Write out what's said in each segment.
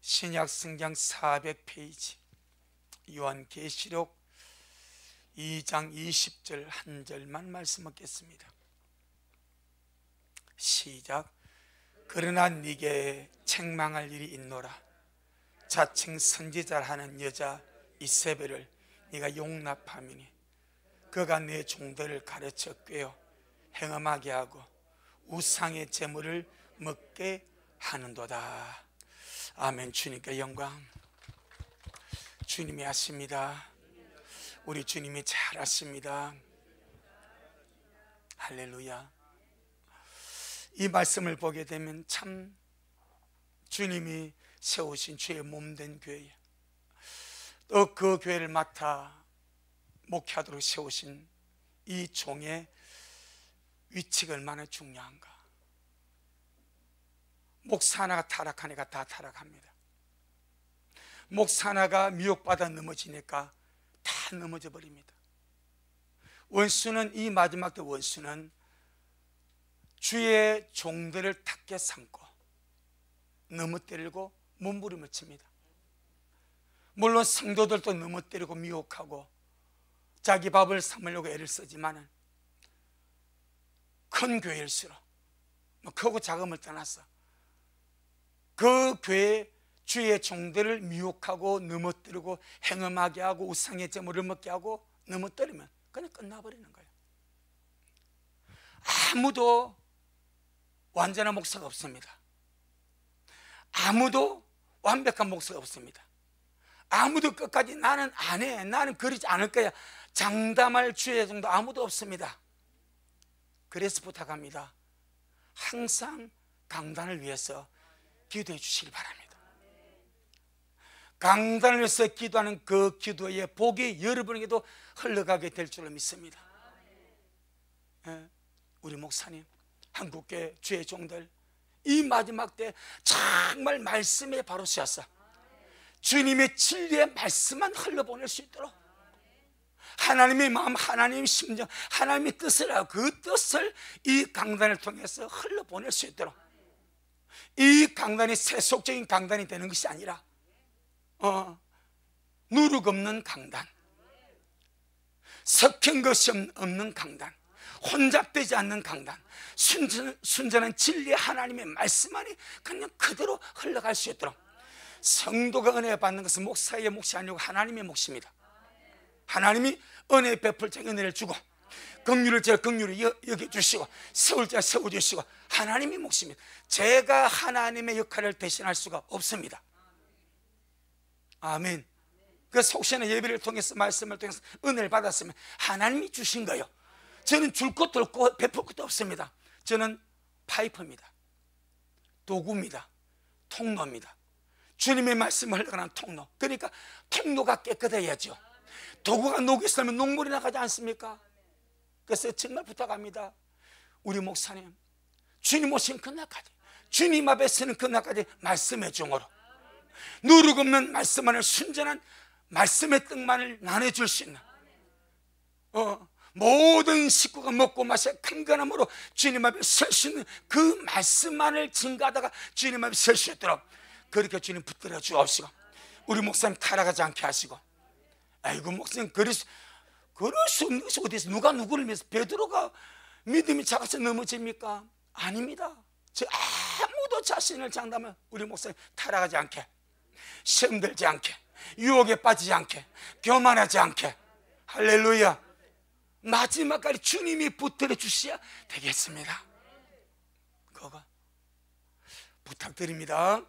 신약 성경 400페이지 요한계시록 2장 20절 한 절만 말씀 얻겠습니다. 시작. 그러나 네게 책망할 일이 있노라. 자칭 선지자라 하는 여자 이세벨을 네가 용납함이니 그가 내 종들을 가르쳐 꿰어 행음하게 하고 우상의 제물을 먹게 하는도다. 아멘. 주님께 영광. 주님이 하십니다. 우리 주님이 잘 하십니다. 할렐루야. 이 말씀을 보게 되면 참 주님이 세우신 주의 몸된 교회, 또 그 교회를 맡아 목회하도록 세우신 이 종의 위치가 얼마나 중요한가. 목사 하나가 타락하니까 다 타락합니다. 목사 하나가 미혹받아 넘어지니까 다 넘어져 버립니다. 원수는, 이 마지막 때 원수는 주의 종들을 탁게 삼고 넘어뜨리고 몸부림을 칩니다. 물론 성도들도 넘어뜨리고 미혹하고 자기 밥을 삼으려고 애를 쓰지만은 큰 교회일수록 크고 작음을 떠나서 그 교회 주의 종들을 미혹하고 넘어뜨리고 행음하게 하고 우상의 제물을 먹게 하고 넘어뜨리면 그냥 끝나버리는 거예요. 아무도 완전한 목사가 없습니다. 아무도 완벽한 목사가 없습니다. 아무도 끝까지 나는 안 해, 나는 그러지 않을 거야, 장담할 주의 종도 아무도 없습니다. 그래서 부탁합니다. 항상 강단을 위해서 기도해 주시기 바랍니다. 강단을 위해서 기도하는 그 기도의 복이 여러분에게도 흘러가게 될 줄로 믿습니다. 우리 목사님, 한국교회 주의 종들, 이 마지막 때 정말 말씀에 바로 씌어서 주님의 진리의 말씀만 흘러보낼 수 있도록 하나님의 마음, 하나님의 심정, 하나님의 뜻을 하고 그 뜻을 이 강단을 통해서 흘러보낼 수 있도록, 이 강단이 세속적인 강단이 되는 것이 아니라 누룩 없는 강단, 섞인 것이 없는 강단, 혼잡되지 않는 강단, 순전한 진리 하나님의 말씀만이 그냥 그대로 흘러갈 수 있도록, 성도가 은혜 받는 것은 목사의 몫이 아니고 하나님의 몫입니다. 하나님이 은혜 베풀 자 은혜를 주고 긍휼을 제가 긍휼히 여겨주시고 세울 자 세워주시고 하나님의 몫입니다. 제가 하나님의 역할을 대신할 수가 없습니다. 아멘. 그래서 혹시나 예배를 통해서 말씀을 통해서 은혜를 받았으면 하나님이 주신 거예요. 저는 줄 것도 없고 베풀 것도 없습니다. 저는 파이프입니다. 도구입니다. 통로입니다. 주님의 말씀을 흘러가는 통로. 그러니까 통로가 깨끗해야죠. 도구가 녹이 있으면 녹물이 나가지 않습니까? 그래서 정말 부탁합니다. 우리 목사님, 주님 오신 그날까지, 주님 앞에 서는 그날까지 말씀의 종으로 누룩 없는 말씀만을, 순전한 말씀의 뜻만을 나눠줄 수 있는 모든 식구가 먹고 마셔 강건함으로 주님 앞에 설 수 있는 그 말씀만을 증거하다가 주님 앞에 설 수 있도록 그렇게 주님 붙들어 주옵시고, 우리 목사님 타락하지 않게 하시고. 아이고 목사님, 그럴 수 없는 것이 어디서 누가 누구를 믿어서 베드로가 믿음이 작아서 넘어집니까? 아닙니다. 저 아무도 자신을 장담하면 우리 목사님 타락하지 않게, 시험 들지 않게, 유혹에 빠지지 않게, 교만하지 않게, 할렐루야, 마지막까지 주님이 붙들어 주셔야 되겠습니다. 그거 부탁드립니다.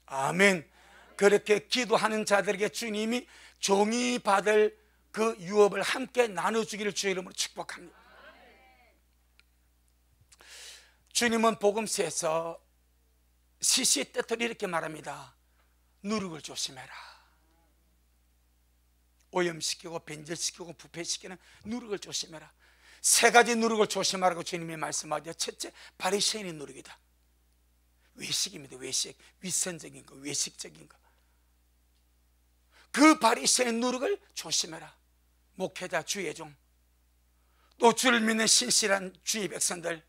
아멘. 그렇게 기도하는 자들에게 주님이 종이 받을 그 유업을 함께 나눠주기를 주의 이름으로 축복합니다. 주님은 복음서에서 시시때때로 이렇게 말합니다. 누룩을 조심해라. 오염시키고 변질시키고 부패시키는 누룩을 조심해라. 세 가지 누룩을 조심하라고 주님이 말씀하죠. 첫째, 바리새인의 누룩이다. 외식입니다. 외식, 위선적인 거, 외식적인 거. 그 바리새인 누룩을 조심해라. 목회자, 주의 종, 또 주를 믿는 신실한 주의 백성들,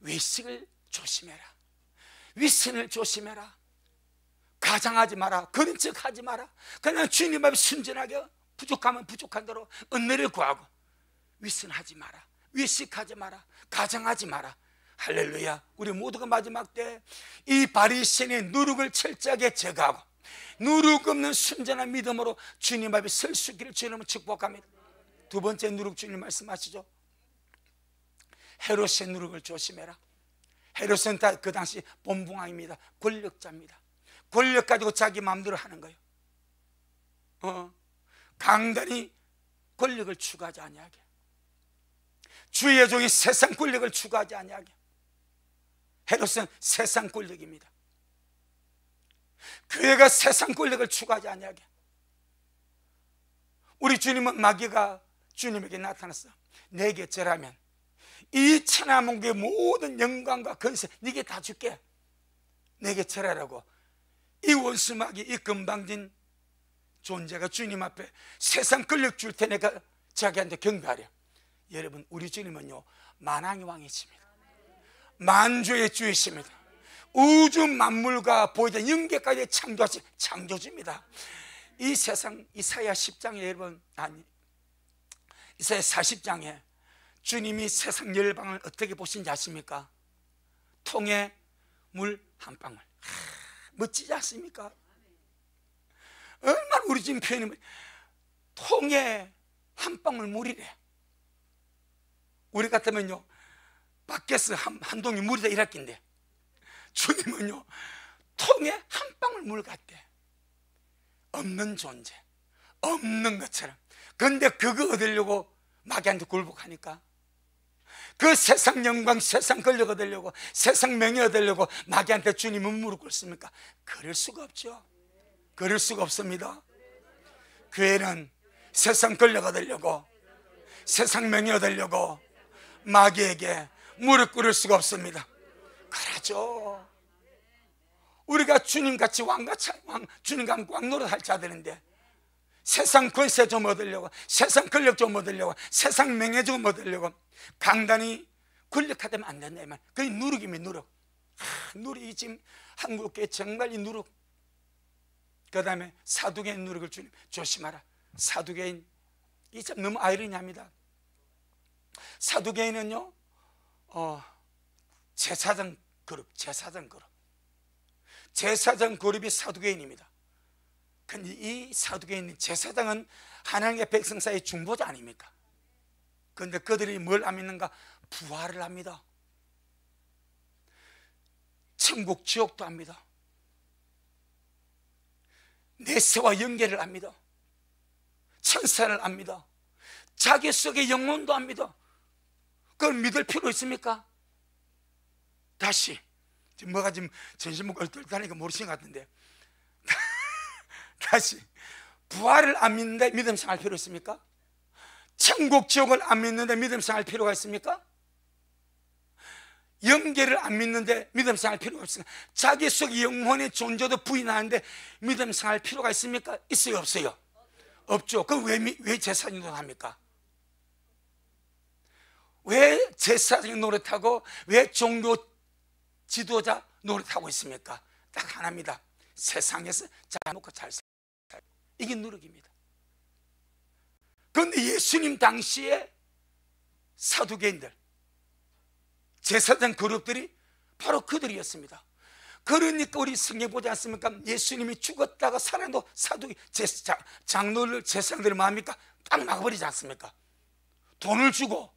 외식을 조심해라. 위선을 조심해라. 가장하지 마라, 그런 척 하지 마라. 그냥 주님 앞에 순전하게 부족하면 부족한 대로 은혜를 구하고, 위선하지 마라, 위식하지 마라, 가장하지 마라. 할렐루야. 우리 모두가 마지막 때 이 바리새인의 누룩을 철저하게 제거하고 누룩 없는 순전한 믿음으로 주님 앞에 설 수 있기를 주님은 축복합니다. 두 번째 누룩, 주님 말씀하시죠. 헤롯의 누룩을 조심해라. 헤롯은 다 그 당시 본붕왕입니다. 권력자입니다. 권력 가지고 자기 마음대로 하는 거예요. 강단이 권력을 추구하지 아니하게, 주의 종이 세상 권력을 추구하지 아니하게. 헤롯은 세상 권력입니다. 교회가 세상 권력을 추구하지 아니하게. 우리 주님은 마귀가 주님에게 나타났어. 내게 절하면 이 천하문국의 모든 영광과 권세 네게 다 줄게. 내게 절하라고. 이 원수 마귀, 이 금방진 존재가 주님 앞에 세상 권력 줄 테니까 자기한테 경배하려. 여러분, 우리 주님은요 만왕의 왕이십니다. 만주의 주이십니다. 우주 만물과 보이던 영계까지 창조하신 창조주입니다. 이 세상, 이사야 10장에 여러분, 아니 이사야 40장에 주님이 세상 열방을 어떻게 보신지 아십니까? 통에 물 한 방울. 멋지지 않습니까? 얼마나 우리 지금 표현이, 통에 한 방울 물이래. 우리 같으면요 밖에서 한 동이 물이다 이랬긴데, 주님은요 통에 한 방울 물 같대. 없는 존재, 없는 것처럼. 그런데 그거 얻으려고 마귀한테 굴복하니까, 그 세상 영광, 세상 권력 얻으려고, 세상 명예 얻으려고 마귀한테 주님은 무릎 꿇습니까? 그럴 수가 없죠. 그럴 수가 없습니다. 교회는 세상 권력 얻으려고, 세상 명예 얻으려고 마귀에게 무릎 꿇을 수가 없습니다. 그러죠. 우리가 주님같이 왕같이, 주님과 왕 노릇할 자들인데 세상 권세 좀 얻으려고, 세상 권력 좀 얻으려고, 세상 명예 좀 얻으려고 강단이 권력화되면 안 된다 이 말. 그게 누룩이면 누룩. 누룩이 지금 한국교회 정말 이 누룩. 그 다음에 사두개인 누룩을 주님 조심하라. 사두개인, 이 참 너무 아이러니합니다. 사두개인은요 제사장 그룹, 제사장 그룹이 사두개인입니다. 근데 이 사두개인 제사장은 하나님의 백성 사이의 중보자 아닙니까? 그런데 그들이 뭘 안 믿는가? 부활을 합니다. 천국 지옥도 합니다. 내세와 연계를 합니다. 천사를 압니다. 자기 속의 영혼도 압니다. 그걸 믿을 필요 있습니까? 다시, 지금 뭐가 지금 전신목을 떨다니까 모르시는 것 같은데 다시, 부활을 안 믿는데 믿음 생활 필요 있습니까? 천국 지옥을 안 믿는데 믿음 생활 필요가 있습니까? 영계를 안 믿는데 믿음 생활 필요가 없습니까? 자기 속의 영혼의 존재도 부인하는데 믿음 생활 필요가 있습니까? 있어요, 없어요? 없죠. 그럼 왜 제사장도 합니까? 왜 제사장 노릇하고 왜 종교 지도자 노릇하고 있습니까? 딱 하나입니다. 세상에서 잘 먹고 잘 살고, 이게 누룩입니다. 그런데 예수님 당시에 사두개인들, 제사장 그룹들이 바로 그들이었습니다. 그러니까 우리 성경 보지 않습니까? 예수님이 죽었다가 살아도 장로들, 제사장들이 뭐합니까? 딱 막아버리지 않습니까? 돈을 주고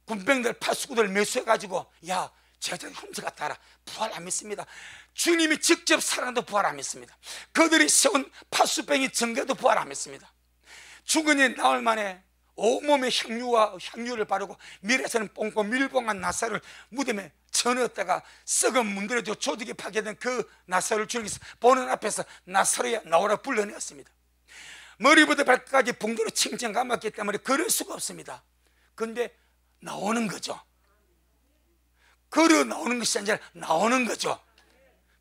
군병들, 파수꾼들 매수해가지고, 야, 제자들 훔쳐 갔다 와라. 부활 안 믿습니다. 주님이 직접 살아도 부활 안 믿습니다. 그들이 세운 파수병이 전개도 부활 안 믿습니다. 죽은 이 나흘 만에 온몸에 향유를 바르고 밀에서는 뽕고 밀봉한 나사를 무덤에 쳐넣었다가 썩은 문드러져 조직이 파괴된 그 나사를 주님께서 보는 앞에서 나사로야 나오라 불러내었습니다. 머리부터 발끝까지 붕대로 칭칭 감았기 때문에 걸을 수가 없습니다. 그런데 나오는 거죠. 걸어 나오는 것이 아니라 나오는 거죠.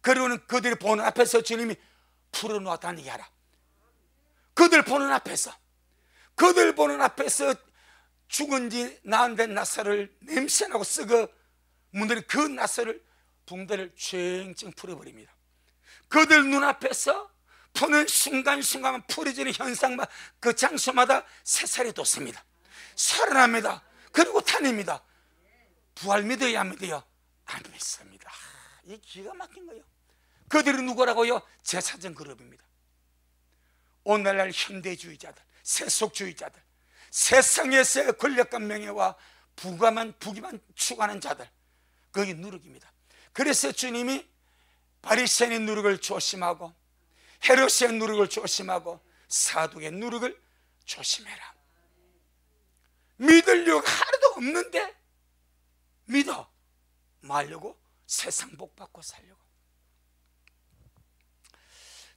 그러고는 그들이 보는 앞에서 주님이 풀어놓아 다니게 하라. 그들 보는 앞에서, 그들 보는 앞에서 죽은 지 나흘 된 나사를 냄새나고 썩어 문들이 그 나사를 붕대를 쨍쨍 풀어버립니다. 그들 눈앞에서 푸는 순간순간 풀어지는 현상마다 그 장소마다 새살이 돋습니다. 살아납니다. 그리고 다닙니다. 부활 믿어야 안 믿어요? 안 믿습니다. 이 기가 막힌 거예요. 그들이 누구라고요? 제사장 그룹입니다. 오늘날 현대주의자들, 세속주의자들, 세상에서의 권력과 명예와 부귀만 추구하는 자들, 그게 누룩입니다. 그래서 주님이 바리새인의 누룩을 조심하고 헤롯의 누룩을 조심하고 사두의 누룩을 조심해라. 믿으려고 하나도 없는데 믿어 말려고 세상 복 받고 살려고.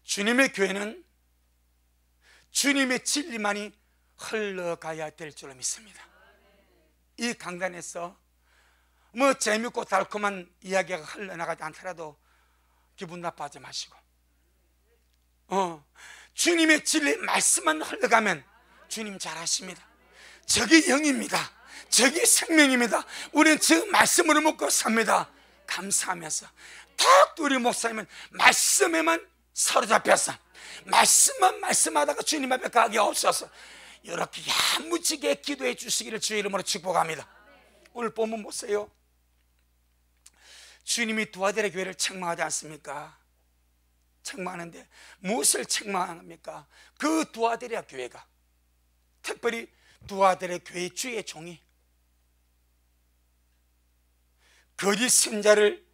주님의 교회는 주님의 진리만이 흘러가야 될 줄로 믿습니다. 이 강단에서 뭐 재밌고 달콤한 이야기가 흘러나가지 않더라도 기분 나빠하지 마시고, 주님의 진리 말씀만 흘러가면 주님 잘하십니다. 저게 영입니다. 저게 생명입니다. 우리는 저 말씀으로 먹고 삽니다. 감사하면서 딱 우리 목사님은 말씀에만 사로잡혀서 말씀만 말씀하다가 주님 앞에 가게 없어서 이렇게 야무지게 기도해 주시기를 주의 이름으로 축복합니다. 오늘 본문 보세요. 주님이 두아델의 교회를 책망하지 않습니까? 책망하는데 무엇을 책망합니까? 그 두아델의 교회가, 특별히 두아델의 교회 주의 종이 거짓 선자를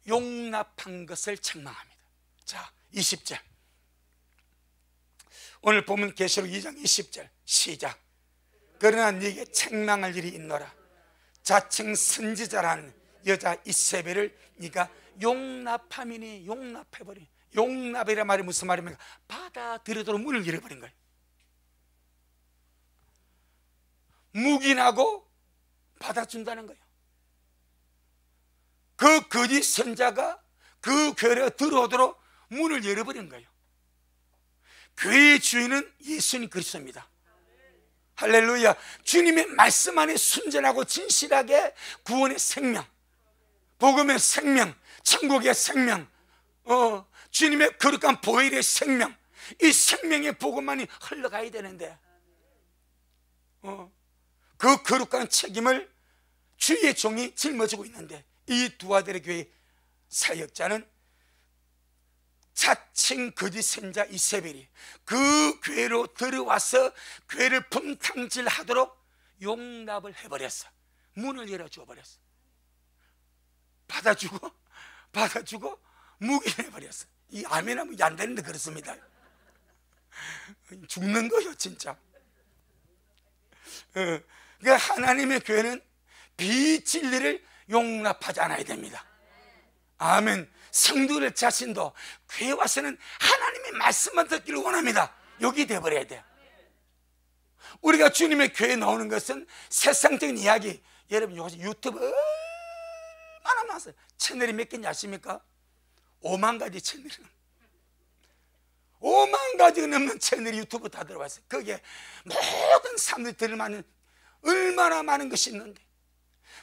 용납한 것을 책망합니다. 자, 20절 오늘 보면 계시록 2장 20절 시작. 그러나 네게 책망할 일이 있노라. 자칭 선지자라는 여자 이세벨을 네가 용납함이니. 용납해버린, 용납이란 말이 무슨 말입니까? 받아들이도록 문을 열어버린 거예요. 묵인하고 받아준다는 거예요. 그 거짓 선자가 그 교회에 들어오도록 문을 열어버린 거예요. 교회의 주인은 예수님 그리스도입니다. 할렐루야. 주님의 말씀 안에 순전하고 진실하게 구원의 생명, 복음의 생명, 천국의 생명, 주님의 거룩한 보혈의 생명, 이 생명의 복음만이 흘러가야 되는데 그 거룩한 책임을 주의 종이 짊어지고 있는데, 이 두아델의 교회 사역자는 자칭 거짓 선자 이세벨이 그 교회로 들어와서 교회를 분탕질하도록 용납을 해버렸어. 문을 열어줘 버렸어. 받아주고 묵인해버렸어. 이 아멘하면 안 되는데 그렇습니다. 죽는 거예요 진짜. 그러니까 하나님의 교회는 비진리를 용납하지 않아야 됩니다. 아멘. 성도들 자신도 교회 와서는 하나님의 말씀만 듣기를 원합니다. 여기 돼버려야 돼요. 우리가 주님의 교회에 나오는 것은 세상적인 이야기, 여러분 요새 유튜브 얼마나 많았어요. 채널이 몇 개인지 아십니까? 5만 가지 채널이, 5만 가지가 넘는 채널이 유튜브 다 들어왔어요. 거기에 모든 사람들이 들을만한 얼마나 많은 것이 있는데,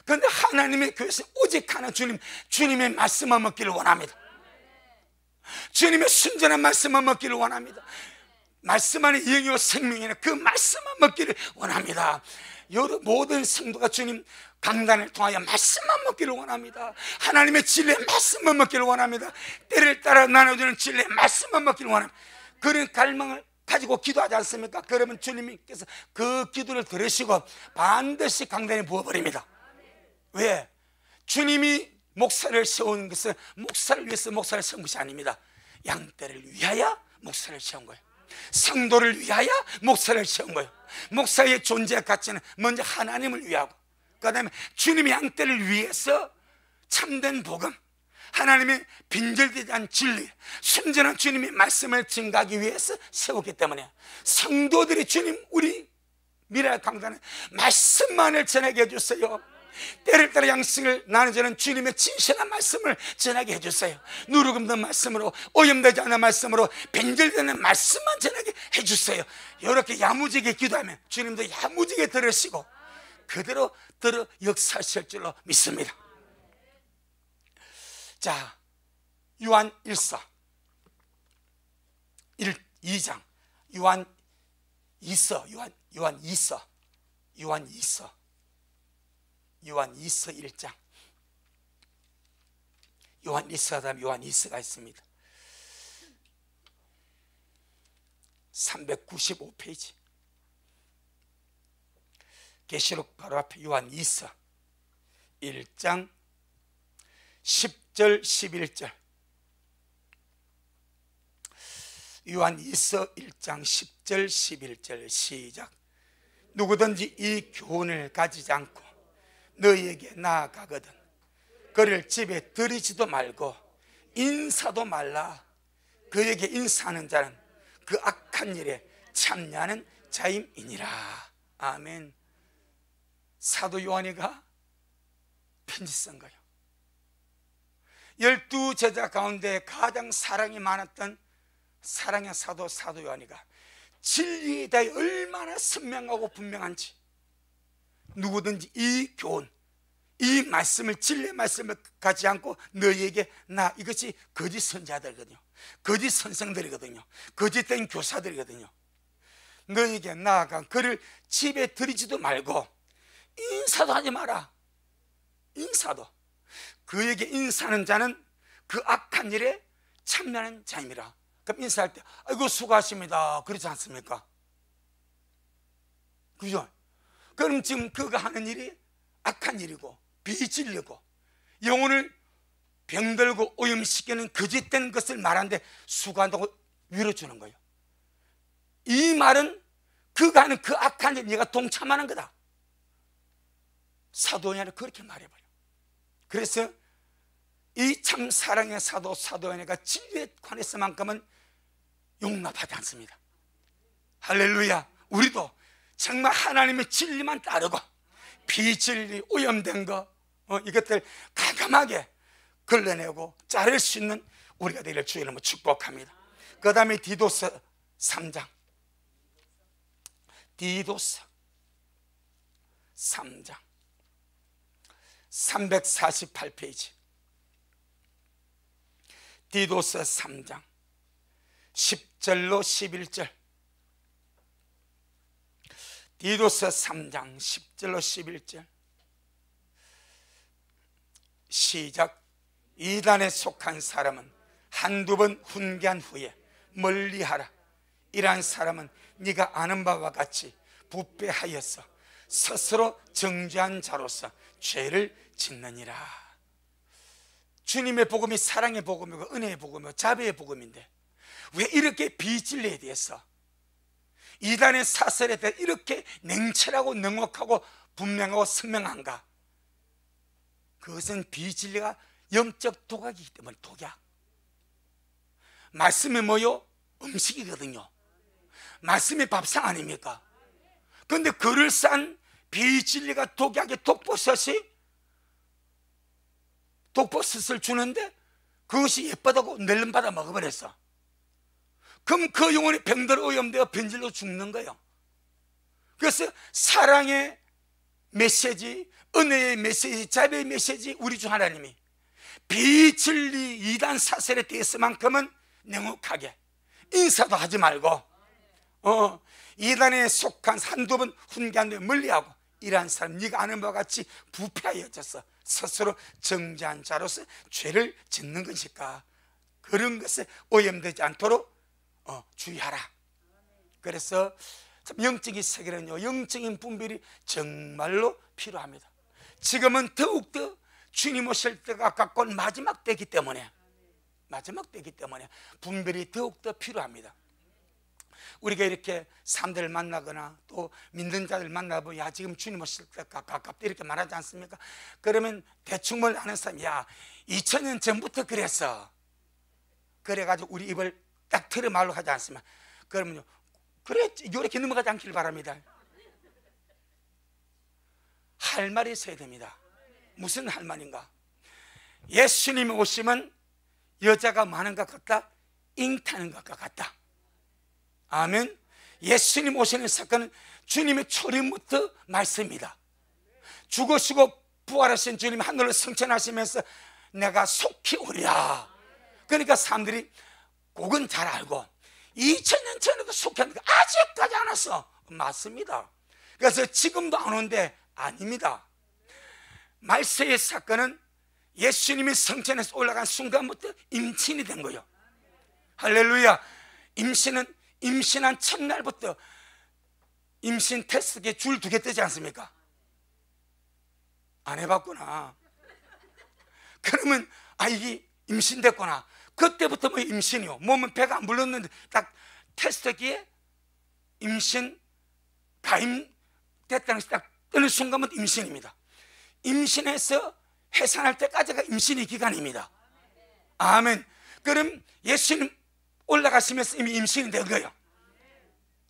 그런데 하나님의 교회에서 오직 하나 주님의 말씀만 먹기를 원합니다. 주님의 순전한 말씀만 먹기를 원합니다. 말씀 안에 영이요 생명이나 그 말씀만 먹기를 원합니다. 여러 모든 성도가 주님 강단을 통하여 말씀만 먹기를 원합니다. 하나님의 진리의 말씀만 먹기를 원합니다. 때를 따라 나눠주는 진리의 말씀만 먹기를 원합니다. 그런 갈망을 가지고 기도하지 않습니까? 그러면 주님께서 그 기도를 들으시고 반드시 강단에 부어버립니다. 왜? 주님이 목사를 세우는 것은 목사를 위해서 목사를 세운 것이 아닙니다. 양떼를 위하여 목사를 세운 거예요. 성도를 위하여 목사를 세운 거예요. 목사의 존재 가치는 먼저 하나님을 위하고, 그 다음에 주님의 양떼를 위해서 참된 복음, 하나님의 빈절되지 않은 진리, 순전한 주님의 말씀을 증가하기 위해서 세웠기 때문에 성도들이 주님 우리 미래 강단에 말씀만을 전하게 해주세요. 때를 따라 양식을 나눠주는 주님의 진실한 말씀을 전하게 해주세요. 누룩 없는 말씀으로, 오염되지 않은 말씀으로, 빈절되는 말씀만 전하게 해주세요. 이렇게 야무지게 기도하면 주님도 야무지게 들으시고 그대로 들어 역사하실 줄로 믿습니다. 자, 요한 1서 2장 요한 2서 1장 요한 2서 다음에 요한 2서가 있습니다. 395페이지 계시록 바로 앞에 요한 2서 1장 10절 11절 요한 2서 1장 10절 11절 시작. 누구든지 이 교훈을 가지지 않고 너희에게 나아가거든 그를 집에 들이지도 말고 인사도 말라. 그에게 인사하는 자는 그 악한 일에 참여하는 자임이니라. 아멘. 사도 요한이가 편지 쓴 거예요. 12제자 가운데 가장 사랑이 많았던 사랑의 사도 요한이가 진리에 대해 얼마나 선명하고 분명한지, 누구든지 이 교훈, 이 말씀을, 진리의 말씀을 가지 않고 너희에게 이것이 거짓 선자들이거든요, 거짓 선생들이거든요, 거짓된 교사들이거든요. 너희에게 나아가 그를 집에 들이지도 말고 인사도 하지 마라. 인사도. 그에게 인사하는 자는 그 악한 일에 참여하는 자임이라. 그럼 인사할 때 아이고 수고하십니다 그렇지 않습니까? 그죠? 그럼 지금 그가 하는 일이 악한 일이고 비진리고 영혼을 병들고 오염시키는 거짓된 것을 말하는데 수고한다고 위로주는 거예요. 이 말은 그가 하는 그 악한 일 네가 동참하는 거다. 사도 요한이 그렇게 말해버려. 그래서 이 참 사랑의 사도 요한이가 진리에 관해서만큼은 용납하지 않습니다. 할렐루야. 우리도 정말 하나님의 진리만 따르고 비진리, 오염된 거 이것들 가감하게 걸러내고 자를 수 있는 우리가 되기를 주의 이름으로 축복합니다. 그 다음에 디도서 3장, 디도서 3장 348페이지 디도서 3장 10절로 11절 디도서 3장 10절로 11절 시작. 이단에 속한 사람은 한두 번 훈계한 후에 멀리하라. 이러한 사람은 네가 아는 바와 같이 부패하여서 스스로 정죄한 자로서 죄를 짓느니라. 주님의 복음이 사랑의 복음이고 은혜의 복음이고 자비의 복음인데 왜 이렇게 비진리에 대해서, 이단의 사설에 대해 이렇게 냉철하고 능혹하고 분명하고 선명한가? 그것은 비진리가 영적 독약이기 때문에. 독약. 말씀이 뭐요? 음식이거든요. 말씀이 밥상 아닙니까? 그런데 그를 싼 비진리가 독약의 독버섯을 주는데 그것이 예쁘다고 낼름받아 먹어버렸어. 그럼 그 영혼이 병들어 오염되어 변질로 죽는 거예요. 그래서 사랑의 메시지, 은혜의 메시지, 자비의 메시지, 우리 주 하나님이 비진리 이단 사설에 대해서만큼은 냉혹하게 인사도 하지 말고 이단에 속한 한두 번 훈계한 데 멀리하고, 이러한 사람 네가 아는 바와 같이 부패하여져서 스스로 정죄한 자로서 죄를 짓는 것일까? 그런 것에 오염되지 않도록 주의하라. 그래서 영적인 세계는요, 영적인 분별이 정말로 필요합니다. 지금은 더욱더 주님 오실 때가 가까운 마지막 때이기 때문에 분별이 더욱더 필요합니다. 우리가 이렇게 사람들을 만나거나 또 믿는 자들 만나보면 야 지금 주님 오실 때가 가깝다 이렇게 말하지 않습니까? 그러면 대충 뭘 아는 사람이 야 2000년 전부터 그랬어, 그래가지고 우리 입을 딱 틀어 말로 하지 않습니까? 그러면요, 그래 이렇게 넘어가지 않기를 바랍니다. 할 말이 있어야 됩니다. 무슨 할 말인가? 예수님이 오시면 여자가 많은 것 같다? 잉타는 것과 같다. 아멘. 예수님 오시는 사건은 주님의 초림부터 말씀입니다. 죽으시고 부활하신 주님 하늘로 승천하시면서 내가 속히 오리라. 그러니까 사람들이 그건 잘 알고 2000년 전에도 속했는데 아직까지 안 왔어. 맞습니다. 그래서 지금도 안 오는데 아닙니다. 말세의 사건은 예수님이 성전에서 올라간 순간부터 임신이 된 거예요. 할렐루야. 임신한 첫날부터 임신 테스트기에 줄 2개 뜨지 않습니까? 안 해봤구나. 그러면 이게 임신됐구나. 그때부터 뭐 임신이요. 몸은 배가 안 불렀는데 딱 테스트기에 임신 가임됐다는 것이 딱 뜨는 순간부터 임신입니다. 임신해서 해산할 때까지가 임신의 기간입니다. 아멘. 그럼 예수님 올라가시면서 이미 임신이 된 거예요.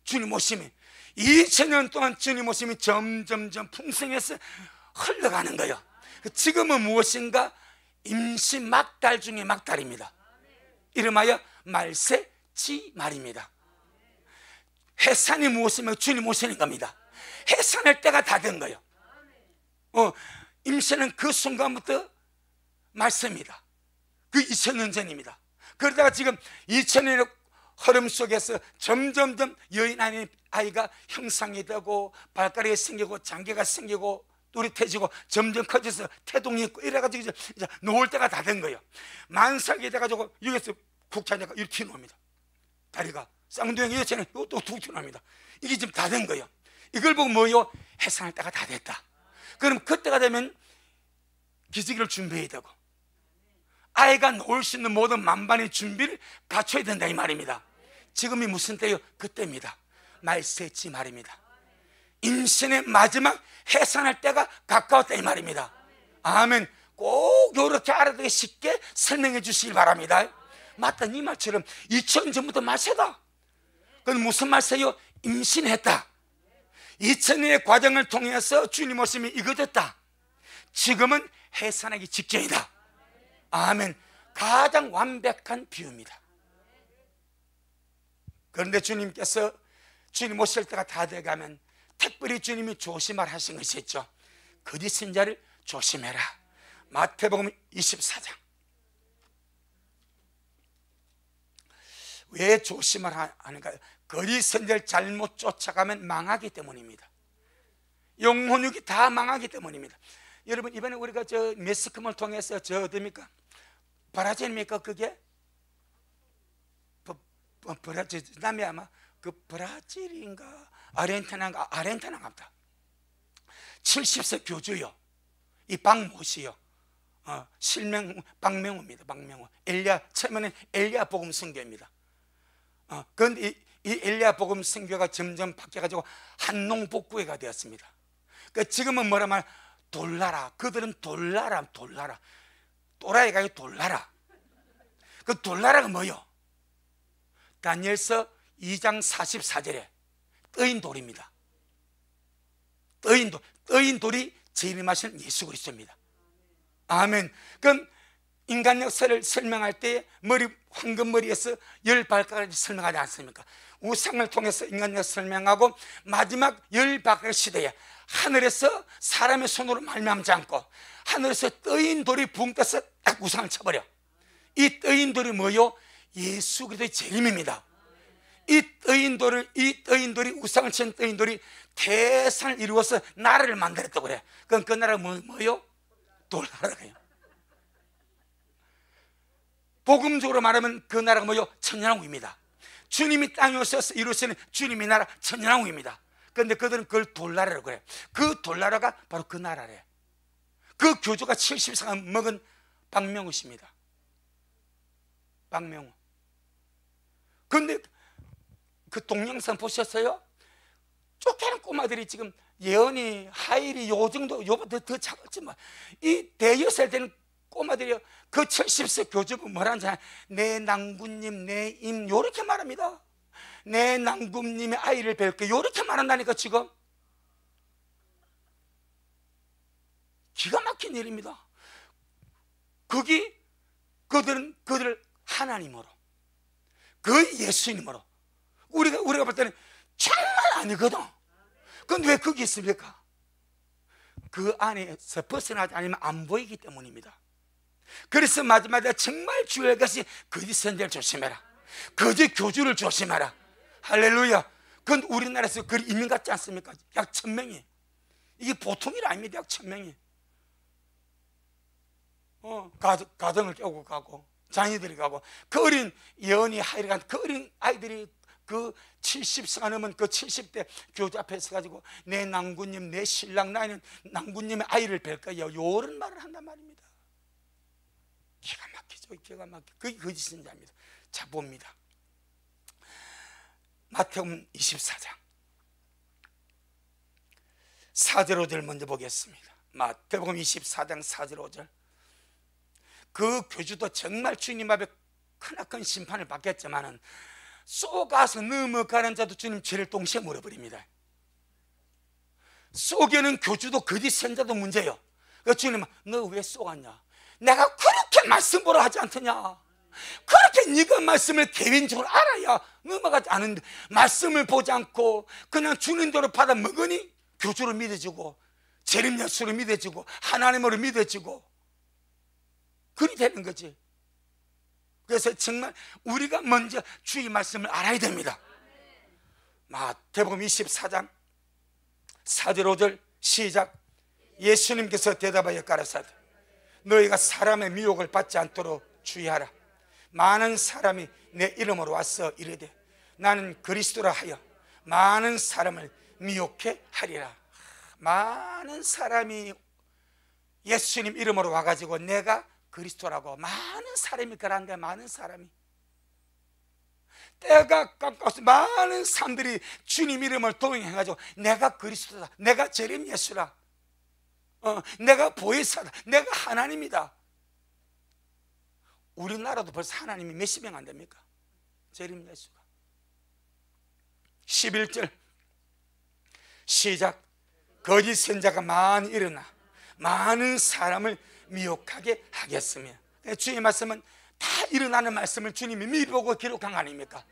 주님 오심이 2000년 동안 주님 오심이 점점점 풍성해서 흘러가는 거예요. 지금은 무엇인가? 임신 막달 중에 막달입니다. 이름하여 말세지 말입니다. 해산이 무엇이며 주님 오시는 겁니다. 해산할 때가 다 된 거예요. 임신은 그 순간부터 말세입니다. 그 2000년 전입니다. 그러다가 지금 2000년의 흐름 속에서 점점점 여인 아이가 형상이 되고 발가락이 생기고 장기가 생기고 또렷해지고 점점 커져서 태동이 있고 이래가지고 이제 놓을 때가 다 된 거예요. 만삭이 돼가지고 여기서 푹 자니까 이렇게 튀어나옵니다. 다리가 쌍둥이 여자는 또 툭 튀어나옵니다. 이게 지금 다 된 거예요. 이걸 보고 뭐요? 해산할 때가 다 됐다. 그럼 그때가 되면 기저귀를 준비해야 되고 아이가 놓을 수 있는 모든 만반의 준비를 갖춰야 된다 이 말입니다. 지금이 무슨 때요? 그때입니다. 말세지 말입니다. 임신의 마지막 해산할 때가 가까웠다 이 말입니다. 아멘. 꼭 이렇게 알아듣기 쉽게 설명해 주시길 바랍니다. 맞다, 이 말처럼 2000년 전부터 말세다. 그건 무슨 말세요? 임신했다. 2000년의 과정을 통해서 주님 오심이 이거졌다. 지금은 해산하기 직전이다. 아멘. 가장 완벽한 비유입니다. 그런데 주님께서 주님 오실 때가 다 돼가면 특별히 주님이 조심하라 하신 것이 있죠. 거짓 선자를 조심해라. 마태복음 24장. 왜 조심을 하는가요? 거짓 선자를 잘못 쫓아가면 망하기 때문입니다. 영혼육이 다 망하기 때문입니다. 여러분, 이번에 우리가 저 매스컴을 통해서 저 어디입니까? 브라질입니까? 그게? 브라질, 남이 아마 그 브라질인가 아르헨티나인가, 아르헨티나인가 70세 교주요, 이 박모 씨요. 실명 박명호입니다. 박명호. 처음에는 엘리야 복음 선교입니다. 그런데 이 엘리야 복음 선교가 점점 바뀌어가지고 한농복구회가 되었습니다. 지금은 뭐라 말? 돌라라. 그들은 돌라라. 또라이가 아니고 돌라라. 그 돌라라가 뭐요? 다니엘서 2장 44절에 떠인 돌입니다. 떠인 돌이 재림하신 예수 그리스도입니다. 아멘. 그럼 인간 역사를 설명할 때 황금머리에서 10발가락을 설명하지 않습니까? 우상을 통해서 인간 역사를 설명하고 마지막 10발가락 시대에 하늘에서 사람의 손으로 말미암지 않고 하늘에서 떠인 돌이 붕 떠서 딱 우상을 쳐버려. 이 떠인 돌이 뭐요? 예수 그리스도의 재림입니다. 이 떠인 돌이 우상을 친 떠인 돌이 태산을 이루어서 나라를 만들었다고 그래. 그럼 그 나라가 뭐요? 돌나라예요. 복음적으로 말하면 그 나라가 뭐요? 천년왕국입니다. 주님이 땅에 오셔서 이루시는 주님의 나라 천년왕국입니다. 그런데 그들은 그걸 돌나라라고 그래요. 그 돌나라가 바로 그 나라래요. 그 교주가 70상 먹은 박명호 씨입니다. 박명호. 그런데 그 동영상 보셨어요? 쫓겨난 꼬마들이 지금 예언이 하일이 요 정도, 요보다 더 작았지만 이 대여살 되는 꼬마들이 그 70세 교주분 뭐라는지 내 낭군님, 내 임 요렇게 말합니다. 내 낭군님의 아이를 뵐게 요렇게 말한다니까. 지금 기가 막힌 일입니다. 그들을 하나님으로, 그 예수님으로 우리가 볼 때는 정말 아니거든. 그런데 왜 거기 있습니까? 그 안에서 벗어나지 않으면 안 보이기 때문입니다. 그래서 마지막에 정말 주의할 것이 거짓 선자를 조심해라. 거짓 교주를 조심하라. 할렐루야. 그건 우리나라에서 그 이민 같지 않습니까? 약 1000명이. 이게 보통 일 아닙니다. 약 1000명이. 가정을 깨우고 가고, 자녀들이 가고, 그 어린 예언이 하이가 그 어린 아이들이 그 70세가 넘은 그 70대 교주 앞에 서가지고 내 낭구님, 내 신랑 나이는 낭구님의 아이를 뵐 거야, 이런 말을 한단 말입니다. 기가 막히죠. 기가 막히죠. 그게 거짓 신자입니다. 자, 봅니다. 마태복음 24장 4절 5절 먼저 보겠습니다. 마태복음 24장 4절 5절. 그 교주도 정말 주님 앞에 크나큰 심판을 받겠지만은 쏘가서 넘어가는 자도 주님 죄를 동시에 물어버립니다. 쏘기는 교주도 거짓 선자도 문제예요. 그래서 주님은 너 왜 쏘갔냐? 내가 그렇게 말씀 보라 하지 않더냐? 그렇게 네가 말씀을 개인적으로 알아야 넘어가지 않은데 말씀을 보지 않고 그냥 주는 대로 받아 먹으니 교주로 믿어지고 재림 예수로 믿어지고 하나님으로 믿어지고 그리 되는 거지. 그래서 정말 우리가 먼저 주의 말씀을 알아야 됩니다. 마태복음 24장 4절 5절 시작. 예수님께서 대답하여 가라사대 너희가 사람의 미혹을 받지 않도록 주의하라. 많은 사람이 내 이름으로 와서 이르되 나는 그리스도라 하여 많은 사람을 미혹해 하리라. 많은 사람이 예수님 이름으로 와가지고 내가 그리스도라고 많은 사람이 그러는데 많은 사람이 때가 가까워서 많은 사람들이 주님 이름을 동행해가지고 내가 그리스도다, 내가 재림 예수라, 내가 보혜사다, 내가 하나님이다. 우리나라도 벌써 하나님이 몇십 명 안 됩니까? 재림 예수가. 11절 시작. 거짓 선자가 많이 일어나 많은 사람을 미혹하게 하겠으며. 주의 말씀은 다 일어나는 말씀을 주님이 미리 보고 기록한 거 아닙니까?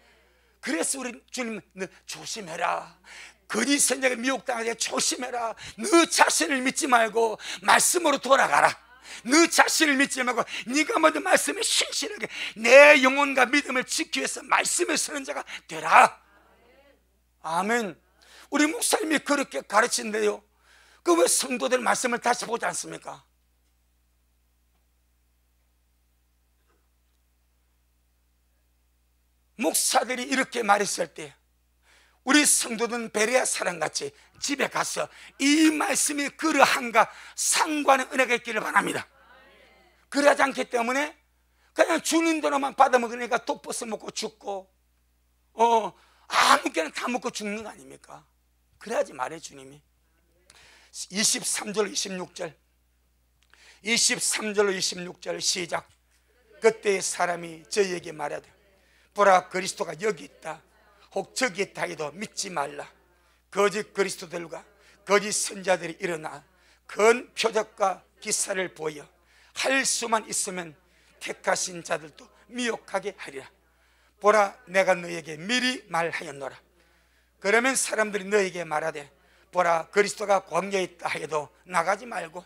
그래서 우리 주님은 너 조심해라. 거짓 선자가 미혹당하게 조심해라. 너 자신을 믿지 말고 말씀으로 돌아가라. 너 자신을 믿지 말고 네가 먼저 말씀에 신실하게 내 영혼과 믿음을 지키기 위해서 말씀에 서는 자가 되라. 아멘. 우리 목사님이 그렇게 가르친대요. 그 왜 성도들 말씀을 다시 보지 않습니까? 목사들이 이렇게 말했을 때 우리 성도들은 베레아 사람같이 집에 가서 이 말씀이 그러한가 상관의 은혜가 있기를 바랍니다. 그러지 않기 때문에 그냥 주는 대로만 받아먹으니까 독버섯 먹고 죽고 아무개나 다 먹고 죽는 거 아닙니까? 그래야지 말해 주님이. 23절 26절 23절 26절 시작. 그때 사람이 저희에게 말하되 보라 그리스도가 여기 있다 혹 저기 있다 해도 믿지 말라. 거짓 그리스도들과 거짓 선자들이 일어나 큰 표적과 기사를 보여 할 수만 있으면 택하신 자들도 미혹하게 하리라. 보라 내가 너에게 미리 말하였노라. 그러면 사람들이 너에게 말하되 보라 그리스도가 광야에 있다 해도 나가지 말고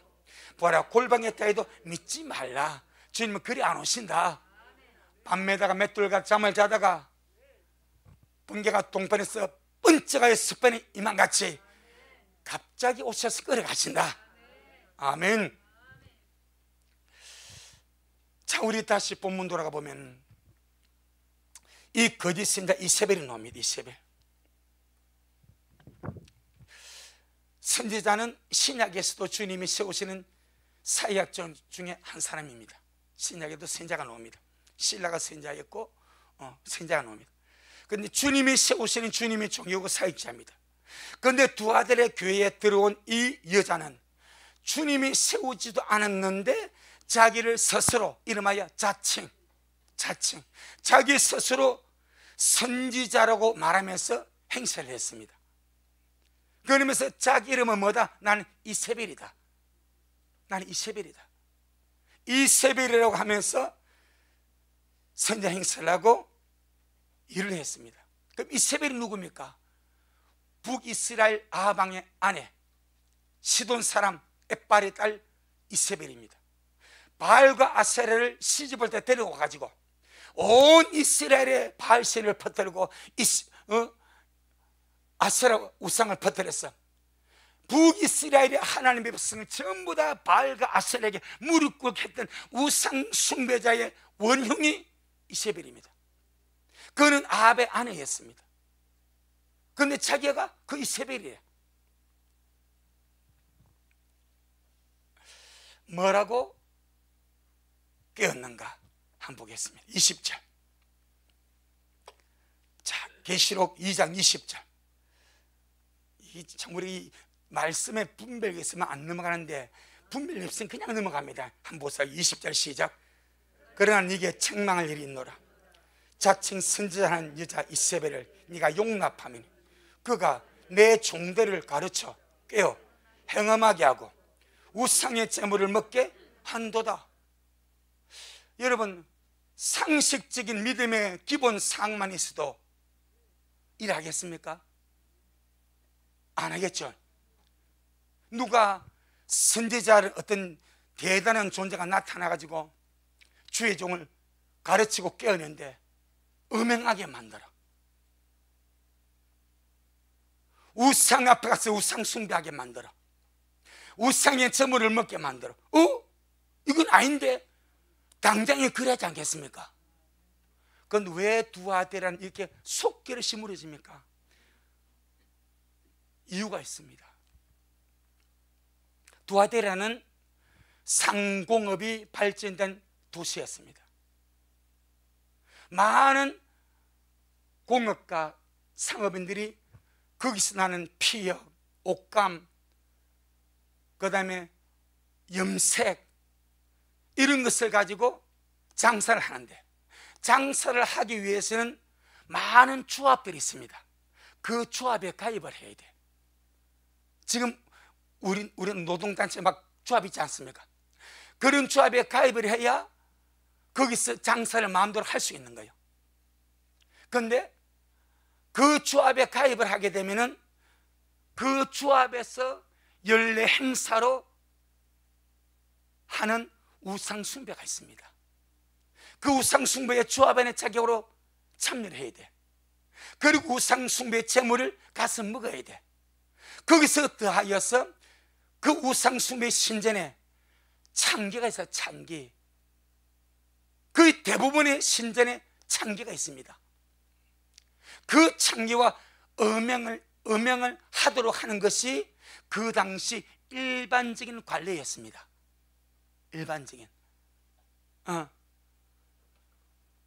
보라 골방에 있다 해도 믿지 말라. 주님은 그리 안 오신다. 밤에다가 맷돌과 잠을 자다가 번개가 동편에서 번쩍하여 습변이 이만같이 갑자기 오셔서 끌어가신다. 아멘. 자, 우리 다시 본문 돌아가 보면 이 거짓 선자 이세벨이 나옵니다. 이세벨. 선지자는 신약에서도 주님이 세우시는 사역자 중에 한 사람입니다. 신약에도 선자가 나옵니다. 신라가 선자였고 선자가 나옵니다. 그런데 주님이 세우시는 주님의 종이고 사역자입니다. 그런데 두 아들의 교회에 들어온 이 여자는 주님이 세우지도 않았는데 자기를 스스로 이름하여 자칭 자기 스스로 선지자라고 말하면서 행세를 했습니다. 그러면서 자기 이름은 뭐다? 나는 이세벨이다. 나는 이세벨이다. 이세벨이라고 하면서 선자 행세를 하고 일을 했습니다. 그럼 이세벨이 누굽니까? 북이스라엘 아방의 아내 시돈 사람 엣발의 딸 이세벨입니다. 바알과 아세라를 시집올 때 데려와 가지고 온 이스라엘에 바알신을 퍼뜨리고 아세라 우상을 퍼뜨렸어. 북이스라엘의 하나님의 백성은 전부 다 바알과 아세라에게 무릎 꿇게 했던 우상 숭배자의 원흉이 이세벨입니다. 그는 아합의 아내였습니다. 그런데 자기가 그 이세벨이에요. 뭐라고 깨었는가 한번 보겠습니다. 20절. 자, 계시록 2장 20절. 참 우리 말씀에 분별이 있으면 안 넘어가는데 분별이 없으면 그냥 넘어갑니다. 한번 보세요. 20절 시작. 그러나 네게 책망할 일이 있노라. 자칭 선지자하는 여자 이세벨을 네가 용납하면 그가 내 종들을 가르쳐 깨어 행음하게 하고 우상의 재물을 먹게 한도다. 여러분, 상식적인 믿음의 기본 사항만 있어도 일하겠습니까? 안 하겠죠. 누가 선지자를 어떤 대단한 존재가 나타나가지고 주의 종을 가르치고 깨우는데 음행하게 만들어, 우상 앞에 가서 우상 숭배하게 만들어, 우상의 재물을 먹게 만들어. 이건 아닌데 당장에 그러지 않겠습니까? 그건 왜 두아데라는 이렇게 속결이 무너집니까? 이유가 있습니다. 두아데라는 상공업이 발전된 도시였습니다. 많은 공업가 상업인들이 거기서 나는 피역, 옷감, 그 다음에 염색 이런 것을 가지고 장사를 하는데, 장사를 하기 위해서는 많은 조합들이 있습니다. 그 조합에 가입을 해야 돼. 지금 우리는 노동단체 막 조합 있지 않습니까? 그런 조합에 가입을 해야 거기서 장사를 마음대로 할 수 있는 거예요. 그런데 그 조합에 가입을 하게 되면은 그 조합에서 연례 행사로 하는 우상 숭배가 있습니다. 그 우상 숭배의 조합 안에 자격으로 참여를 해야 돼. 그리고 우상 숭배의 재물을 가서 먹어야 돼. 거기서 더하여서 그 우상 숭배의 신전에 창기가 있어요. 창기. 그 대부분의 신전에 창기가 있습니다. 그 창기와 음행을 하도록 하는 것이 그 당시 일반적인 관례였습니다. 일반적인.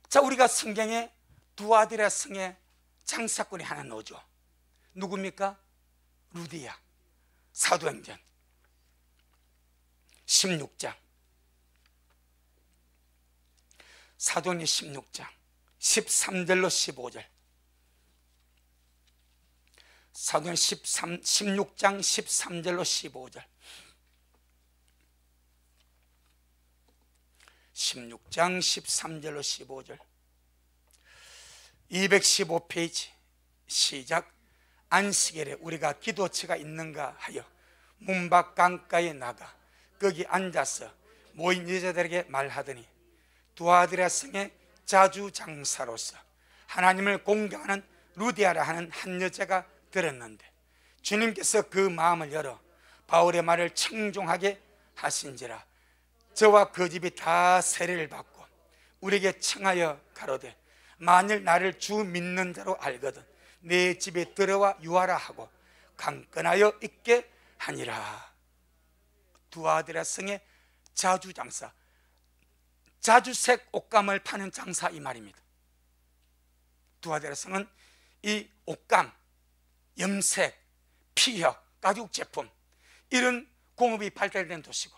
자, 우리가 성경에 두아디라 성의 장사꾼이 하나 나오죠. 누굽니까? 루디아. 사도행전 16장, 사도행전 16장 13절로 15절. 사도행전 16장 13절로 15절. 16장 13절로 15절. 215페이지 시작. 안식일에 우리가 기도처가 있는가 하여 문밖 강가에 나가 거기 앉아서 모인 여자들에게 말하더니 두아디라 성의 자주장사로서 하나님을 공경하는 루디아라 하는 한 여자가 들었는데 주님께서 그 마음을 열어 바울의 말을 청종하게 하신지라. 저와 그 집이 다 세례를 받고 우리에게 청하여 가로되 만일 나를 주 믿는 자로 알거든 내 집에 들어와 유하라 하고 강건하여 있게 하니라. 두아디라 성의 자주장사, 자주색 옷감을 파는 장사 이 말입니다. 두아디라 성은 이 옷감, 염색, 피혁, 가죽 제품 이런 공업이 발달된 도시고,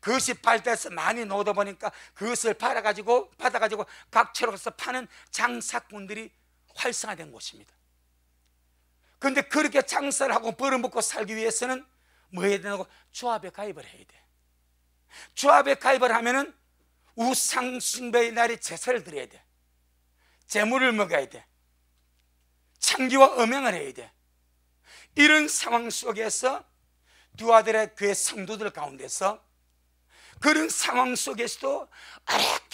그것이 발달해서 많이 나오다 보니까 그것을 받아가지고 각처로 가서 파는 장사꾼들이 활성화된 곳입니다. 그런데 그렇게 장사를 하고 벌어먹고 살기 위해서는 뭐 해야 되냐고? 조합에 가입을 해야 돼. 조합에 가입을 하면은 우상숭배의 날에 제사를 드려야 돼. 제물을 먹어야 돼. 창기와 음행을 해야 돼. 이런 상황 속에서 두아디라 교회 성도들 가운데서 그런 상황 속에서도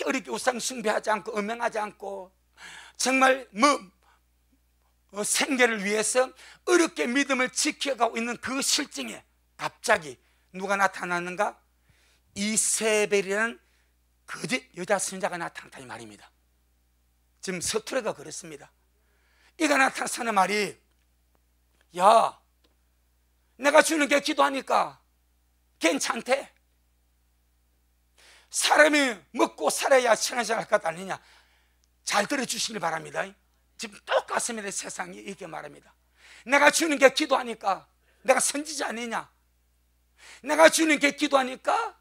어렵게 우상 숭배하지 않고 음행하지 않고 정말 생계를 위해서 어렵게 믿음을 지켜가고 있는 그 실정에 갑자기 누가 나타났는가? 이세벨이라는 거짓 여자 선자가 나타났다 이 말입니다. 지금 서투르가 그렇습니다. 이가 나타나서 하는 말이, 야, 내가 주님께 기도하니까 괜찮대. 사람이 먹고 살아야 신앙생활 할 것 아니냐. 잘 들어주시길 바랍니다. 지금 똑같습니다. 세상이 이렇게 말합니다. 내가 주님께 기도하니까 내가 선지자 아니냐. 내가 주님께 기도하니까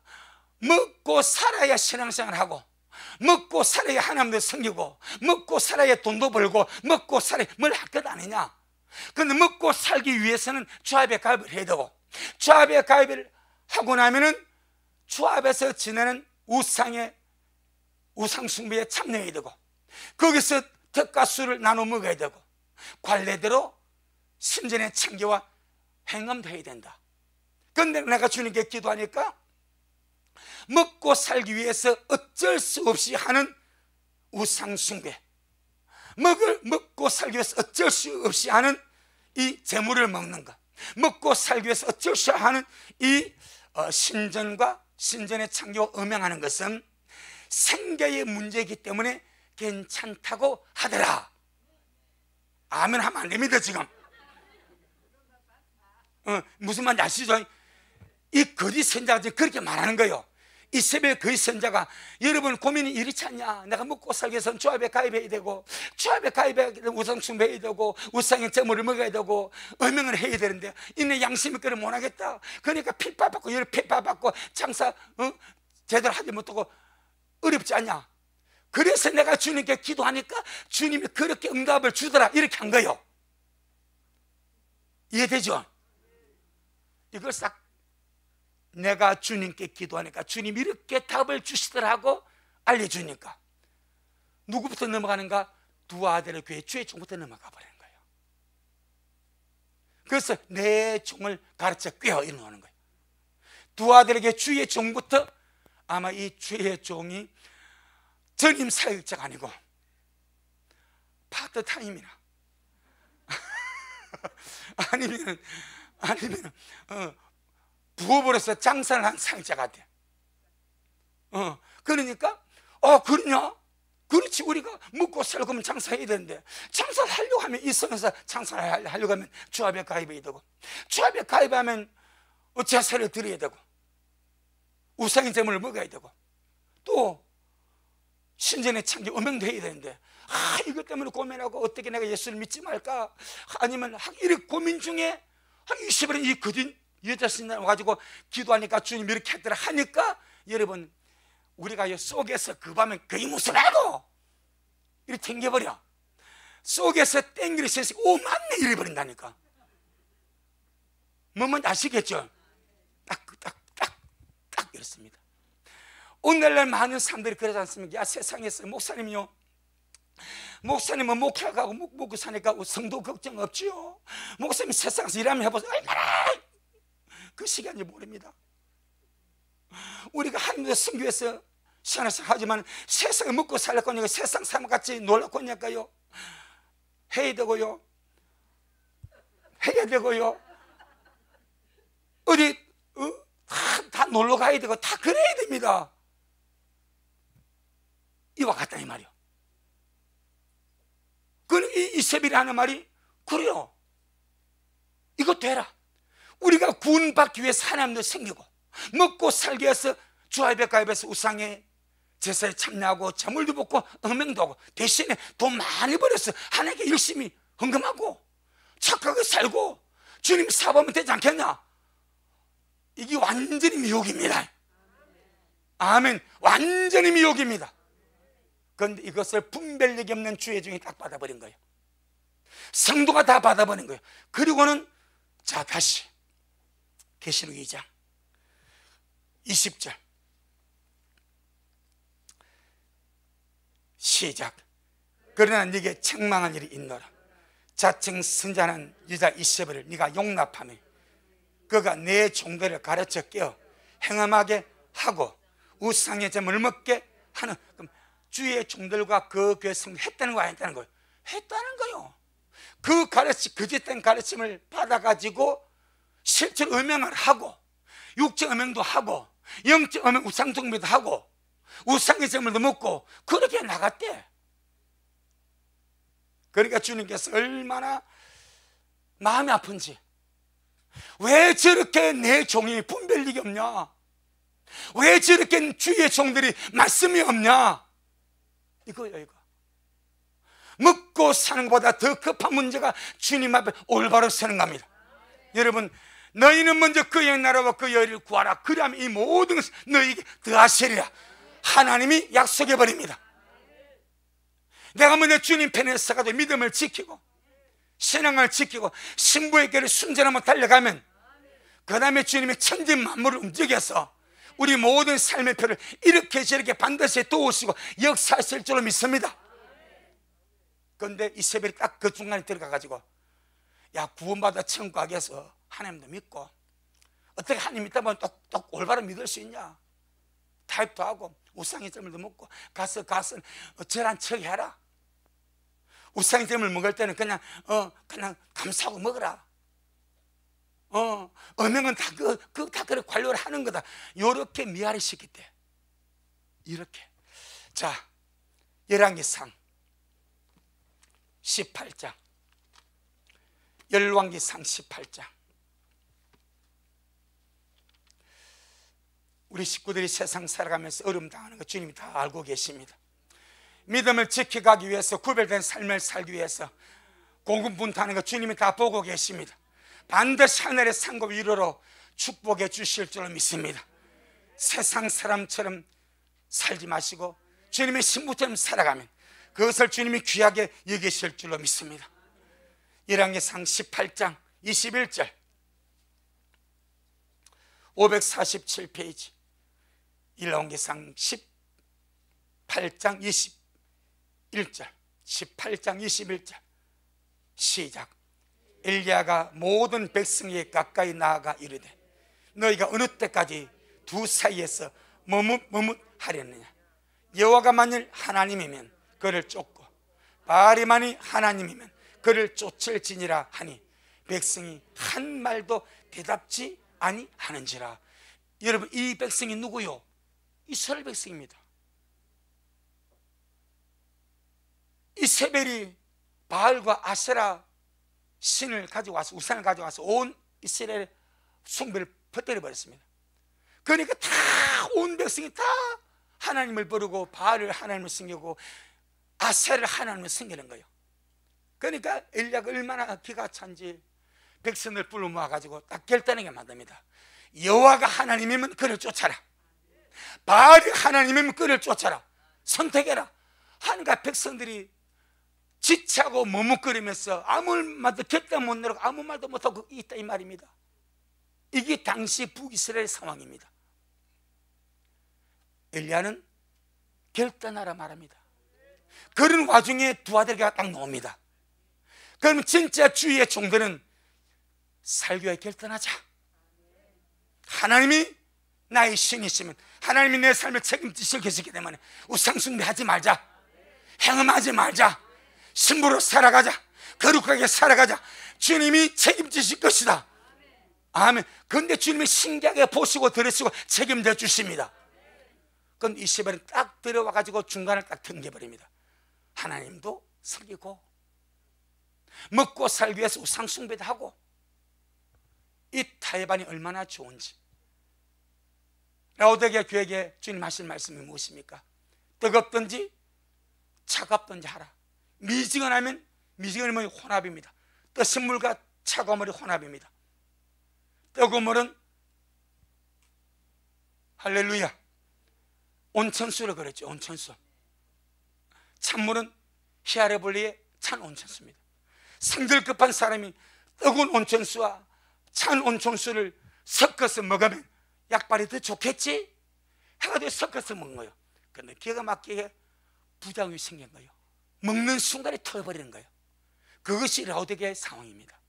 먹고 살아야 신앙생활 하고, 먹고 살아야 하나님도 섬기고, 먹고 살아야 돈도 벌고, 먹고 살아야 뭘 할 것 아니냐. 그런데 먹고 살기 위해서는 주합에 가입을 해야 되고, 주합에 가입을 하고 나면은 주합에서 지내는 우상 숭배에 참여해야 되고, 거기서 덕가수를 나눠 먹어야 되고, 관례대로 신전의 창기와 행음도 해야 된다. 그런데 내가 주님께 기도하니까 먹고 살기 위해서 어쩔 수 없이 하는 우상 숭배, 먹고 살기 위해서 어쩔 수 없이 하는 이 재물을 먹는 것, 먹고 살기 위해서 어쩔 수 없이 하는 이 신전과 신전의 창기와 음행하는 것은 생계의 문제이기 때문에 괜찮다고 하더라. 아멘 하면 안 됩니다. 지금 무슨 말인지 아시죠? 이 거짓 선자가 지금 그렇게 말하는 거예요. 이세벨 거짓 선자가, 여러분 고민이 이렇지 않냐. 내가 먹고 살기 위해서는 주합에 가입해야 되고, 주합에 가입해야 되고, 우상 숭배해야 되고, 우상의 재물을 먹어야 되고, 음행을 해야 되는데 이내 양심이 그를 못하겠다. 그러니까 핍박받고 여러 핍박받고 장사 제대로 하지 못하고 어렵지 않냐. 그래서 내가 주님께 기도하니까 주님이 그렇게 응답을 주더라. 이렇게 한 거예요. 이해되죠? 이걸 싹 내가 주님께 기도하니까 주님이 이렇게 답을 주시더라고 알려주니까 누구부터 넘어가는가? 두 아들의 교회 주의 종부터 넘어가 버리는 거예요. 그래서 내 종을 가르쳐 꿰어 일어나는 거예요. 두 아들에게 주의 종부터, 아마 이 주의 종이 전임 사역자가 아니고 파트타임이나 아니면 부업으로서 장사를 한 사역자 같아. 그러니까 그러냐? 그렇지. 우리가 먹고 살려면 장사해야 되는데, 장사를 하려고 하면 이 선에서 장사를 하려고 하면 주합에 가입해야 되고, 주합에 가입하면 제사를 드려야 되고, 우상의 재물을 먹어야 되고, 또 신전의 창기 음행도 해야 되는데, 이것 때문에 고민하고 어떻게 내가 예수를 믿지 말까, 아니면 이렇게 고민 중에 20일은 이 거짓 여자 신자 와가지고 기도하니까 주님 이렇게 했더라 하니까, 여러분 우리가 이 속에서 그 밤에 거의 무슨 알고 이렇게 튕겨버려. 속에서 땡기를 세서 맞네 이래버린다니까. 뭔지 아시겠죠? 딱 이렇습니다. 오늘날 많은 사람들이 그러지 않습니까? 야, 세상에서 목사님이요, 목사님은 목회하고 먹고 사니까 성도 걱정 없지요. 목사님 세상에서 일하면 해보세요. 얼마나 그 시간이 모릅니다. 우리가 하나님의 선교에서 시간에서 하지만 세상에 먹고 살려고 하니까 세상 사람같이 놀라고 하니까요. 해야 되고요, 해야 되고요, 어디 다 놀러 가야 되고 다 그래야 됩니다. 이와 같다 이 말이요. 그 이세벨이 하는 말이 그래요. 이거 되라. 우리가 구원받기 위해서 하나님도 생기고, 먹고 살기 위해서 주합에 가입해서 우상의 제사에 참여하고 재물도 먹고 음행도 하고, 대신에 돈 많이 벌어서 하나님께 열심히 헌금하고 착하게 살고 주님 사업하면 되지 않겠냐. 이게 완전히 미혹입니다. 아멘. 완전히 미혹입니다. 그런데 이것을 분별력이 없는 주의 종이 딱 받아버린 거예요. 성도가 다 받아버린 거예요. 그리고는 자, 다시 계시록 2장 20절 시작. 그러나 네게 책망할 일이 있노라. 자칭 선자는 여자 이세벨을 네가 용납하며 그가 내 종들을 가르쳐 깨어 행함하게 하고 우상의 점을 먹게 하는. 그럼 주의 종들과 그 교회 성도 했다는 거야, 했다는 거예요? 했다는 거요. 그 가르침, 거짓된 가르침을 받아가지고 실제로 음행을 하고, 육체 음행도 하고, 영적 음행, 우상 숭배도 하고, 우상의 점을 먹고, 그렇게 나갔대. 그러니까 주님께서 얼마나 마음이 아픈지, 왜 저렇게 내 종이 분별력이 없냐, 왜 저렇게 주의 종들이 말씀이 없냐, 이거예요. 이거 먹고 사는 것보다 더 급한 문제가 주님 앞에 올바로 서는 겁니다. 여러분, 너희는 먼저 그의 나라와 그의 의를 구하라. 그러면 이 모든 것을 너희에게 더하시리라. 하나님이 약속해 버립니다. 내가 먼저 주님 편에 서가지고 믿음을 지키고 신앙을 지키고 신부의 길을 순전하게 달려가면, 그 다음에 주님의 천지 만물을 움직여서 우리 모든 삶의 표를 이렇게 저렇게 반드시 도우시고 역사하실 줄로 믿습니다. 그런데 이세벨이 딱 그 중간에 들어가가지고, 야, 구원받아 천국 가게 해서 하나님도 믿고, 어떻게 하나님 믿다 보면 또 올바로 믿을 수 있냐, 타협도 하고 우상의 점을 먹고 가서 절한 척 해라. 우상의 점을 먹을 때는 그냥 감사하고 먹어라. 음행은 다 그래 관료를 하는 거다. 요렇게 미아리 시킬 때, 이렇게. 자, 열왕기상 18장, 열왕기상 18장. 우리 식구들이 세상 살아가면서 어려움 당하는 거 주님이 다 알고 계십니다. 믿음을 지켜가기 위해서, 구별된 삶을 살기 위해서 고군분투하는 거 주님이 다 보고 계십니다. 반드시 하늘의 상급 위로로 축복해 주실 줄로 믿습니다. 세상 사람처럼 살지 마시고 주님의 신부처럼 살아가면 그것을 주님이 귀하게 여기실 줄로 믿습니다. 열왕기상 18장 21절, 547페이지. 열왕기상 18장 21절, 18장 21절 시작. 엘리야가 모든 백성에게 가까이 나아가 이르되, 너희가 어느 때까지 두 사이에서 머뭇하려느냐. 여호와가 만일 하나님이면 그를 쫓고 바알이 만일 하나님이면 그를 쫓을지니라 하니 백성이 한 말도 대답지 아니하는지라. 여러분, 이 백성이 누구요? 이스라엘 백성입니다. 이세벨이 바알과 아세라 신을 가지고 와서, 우상을 가지고 와서 온 이스라엘 숭배를 퍼뜨려 버렸습니다. 그러니까 다 온 백성이 다 하나님을 부르고 바알을 하나님을 섬기고 아세라를 하나님을 섬기는 거예요. 그러니까 엘리야가 얼마나 기가 찬지 백성을 불러 모아가지고 딱 결단하게 만듭니다. 여호와가 하나님이면 그를 쫓아라, 바알이 하나님이면 그를 쫓아라, 선택해라. 하니까 백성들이 지치고 머뭇거리면서 아무 말도 결단 못 내고 아무 말도 못하고 있다, 이 말입니다. 이게 당시 북이스라엘 상황입니다. 엘리야는 결단하라 말합니다. 그런 와중에 두 아들에게 딱 나옵니다. 그러면 진짜 주의 종들은 살교에 결단하자. 하나님이 나의 신이시면 하나님이 내 삶을 책임지실 계시기 때문에 우상숭배하지 말자, 행음하지 말자, 신부로 살아가자, 거룩하게 살아가자. 주님이 책임지실 것이다. 아멘. 그런데 주님이 신기하게 보시고 들으시고 책임져 주십니다. 그럼 이세벨은 딱 들어와가지고 중간을 딱 튕겨버립니다. 하나님도 섬기고 먹고 살기 위해서 우상숭배도 하고. 이 타협안이 얼마나 좋은지. 라오디게아 교회에게 주님 하실 말씀이 무엇입니까? 뜨겁든지 차갑든지 하라. 미지근하면, 미지근하면 혼합입니다. 뜨신 물과 차가운 물이 혼합입니다. 뜨거운 물은 할렐루야 온천수를 그랬죠. 온천수. 찬물은 히아레볼리의 찬 온천수입니다. 성질급한 사람이 뜨거운 온천수와 찬 온천수를 섞어서 먹으면 약발이 더 좋겠지 해가지고 섞어서 먹는 거예요. 그런데 기가 막히게 부작용이 생긴 거예요. 먹는 순간에 터져버리는 거예요. 그것이 라오디게아의 상황입니다.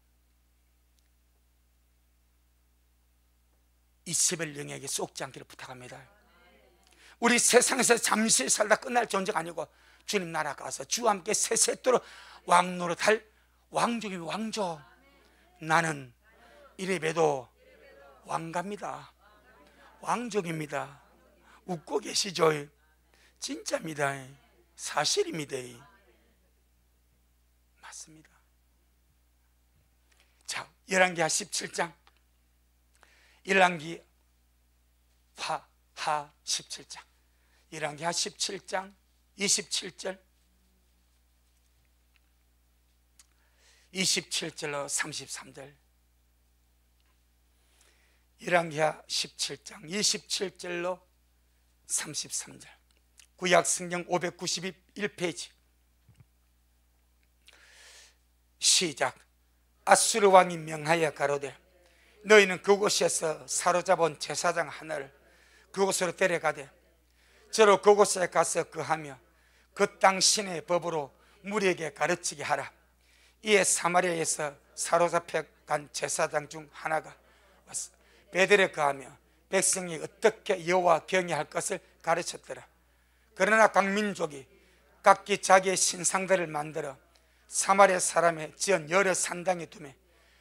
이세벨 영에게 쏙지 않기를 부탁합니다. 우리 세상에서 잠시 살다 끝날 존재가 아니고 주님 나라 가서 주와 함께 세세토록 왕노릇할 왕족이며 왕족. 나는 이래봬도 왕갑니다. 왕족입니다. 웃고 계시죠? 진짜입니다. 사실입니다. 맞습니다. 자, 열왕기하 17장, 열왕기하 17장, 열왕기하 17장 27절 27절로 33절. 열왕기하 17장 27절로 33절. 구약성경 591페이지. 시작. 아수르 왕이 명하여 가로되 너희는 그곳에서 사로잡은 제사장 하나를 그곳으로 데려가되 저로 그곳에 가서 거하며 그 땅 신의 법으로 무리에게 가르치게 하라. 이에 사마리아에서 사로잡혀 간 제사장 중 하나가 왔어. 베델에 거하며 백성이 어떻게 여호와 경외할 것을 가르쳤더라. 그러나 각 민족이 각기 자기의 신상들을 만들어 사마리아 사람의 지은 여러 산당에 두매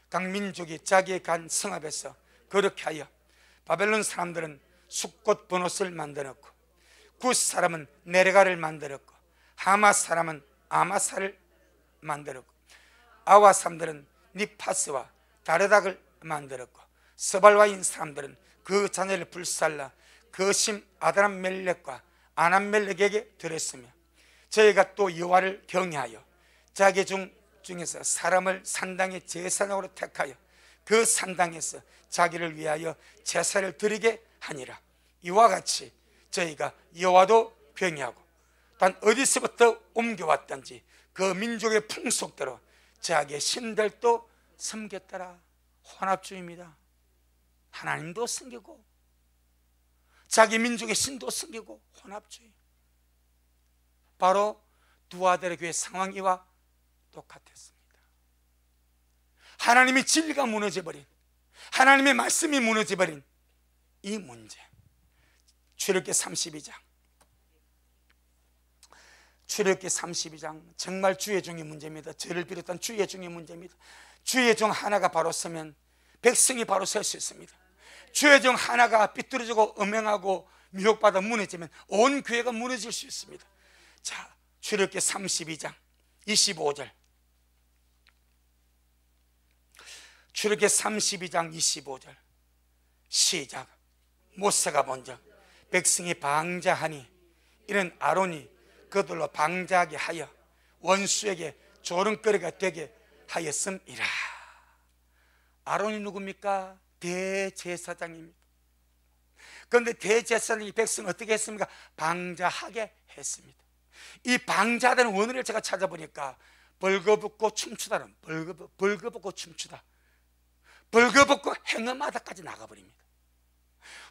각 민족이 자기의 간 성읍에서 그렇게 하여 바벨론 사람들은 숫꽃 번옷을 만들었고 구스 사람은 네레가를 만들었고 하마 사람은 아마사를 만들었고 아와 사람들은 니파스와 다르닥을 만들었고 서발와인 사람들은 그 자녀를 불살라 거심 아드람멜렉과 아남멜렉에게 드렸으며 저희가 또 여호와를 경외하여 자기 중에서 사람을 산당의 제사장으로 택하여 그 산당에서 자기를 위하여 제사를 드리게 하니라. 이와 같이 저희가 여호와도 경외하고 단 어디서부터 옮겨왔던지 그 민족의 풍속대로 자기의 신들도 섬겼더라. 혼합주의입니다. 하나님도 섬기고 자기 민족의 신도 섬기고 혼합주의. 바로 두아델의 교회 상황이와 똑같았습니다. 하나님의 진리가 무너져버린, 하나님의 말씀이 무너져버린 이 문제. 출애굽기 32장, 출애굽기 32장 정말 주의 종의 문제입니다. 저를 비롯한 주의 종의 문제입니다. 주의 종 하나가 바로 서면 백성이 바로 설 수 있습니다. 주의 종 하나가 삐뚤어지고 음행하고 미혹받아 무너지면 온 교회가 무너질 수 있습니다. 자, 출애굽기 32장 25절. 출애굽기 32장 25절 시작. 모세가 먼저 백성이 방자하니 이는 아론이 그들로 방자하게 하여 원수에게 조롱거리가 되게 하였음이라. 아론이 누굽니까? 대제사장입니다. 그런데 대제사장이 백성을 어떻게 했습니까? 방자하게 했습니다. 이 방자하다는 원어를 제가 찾아보니까 벌거벗고 춤추다는 벌거벗고 춤추다, 벌거벗고 행음하다까지 나가버립니다.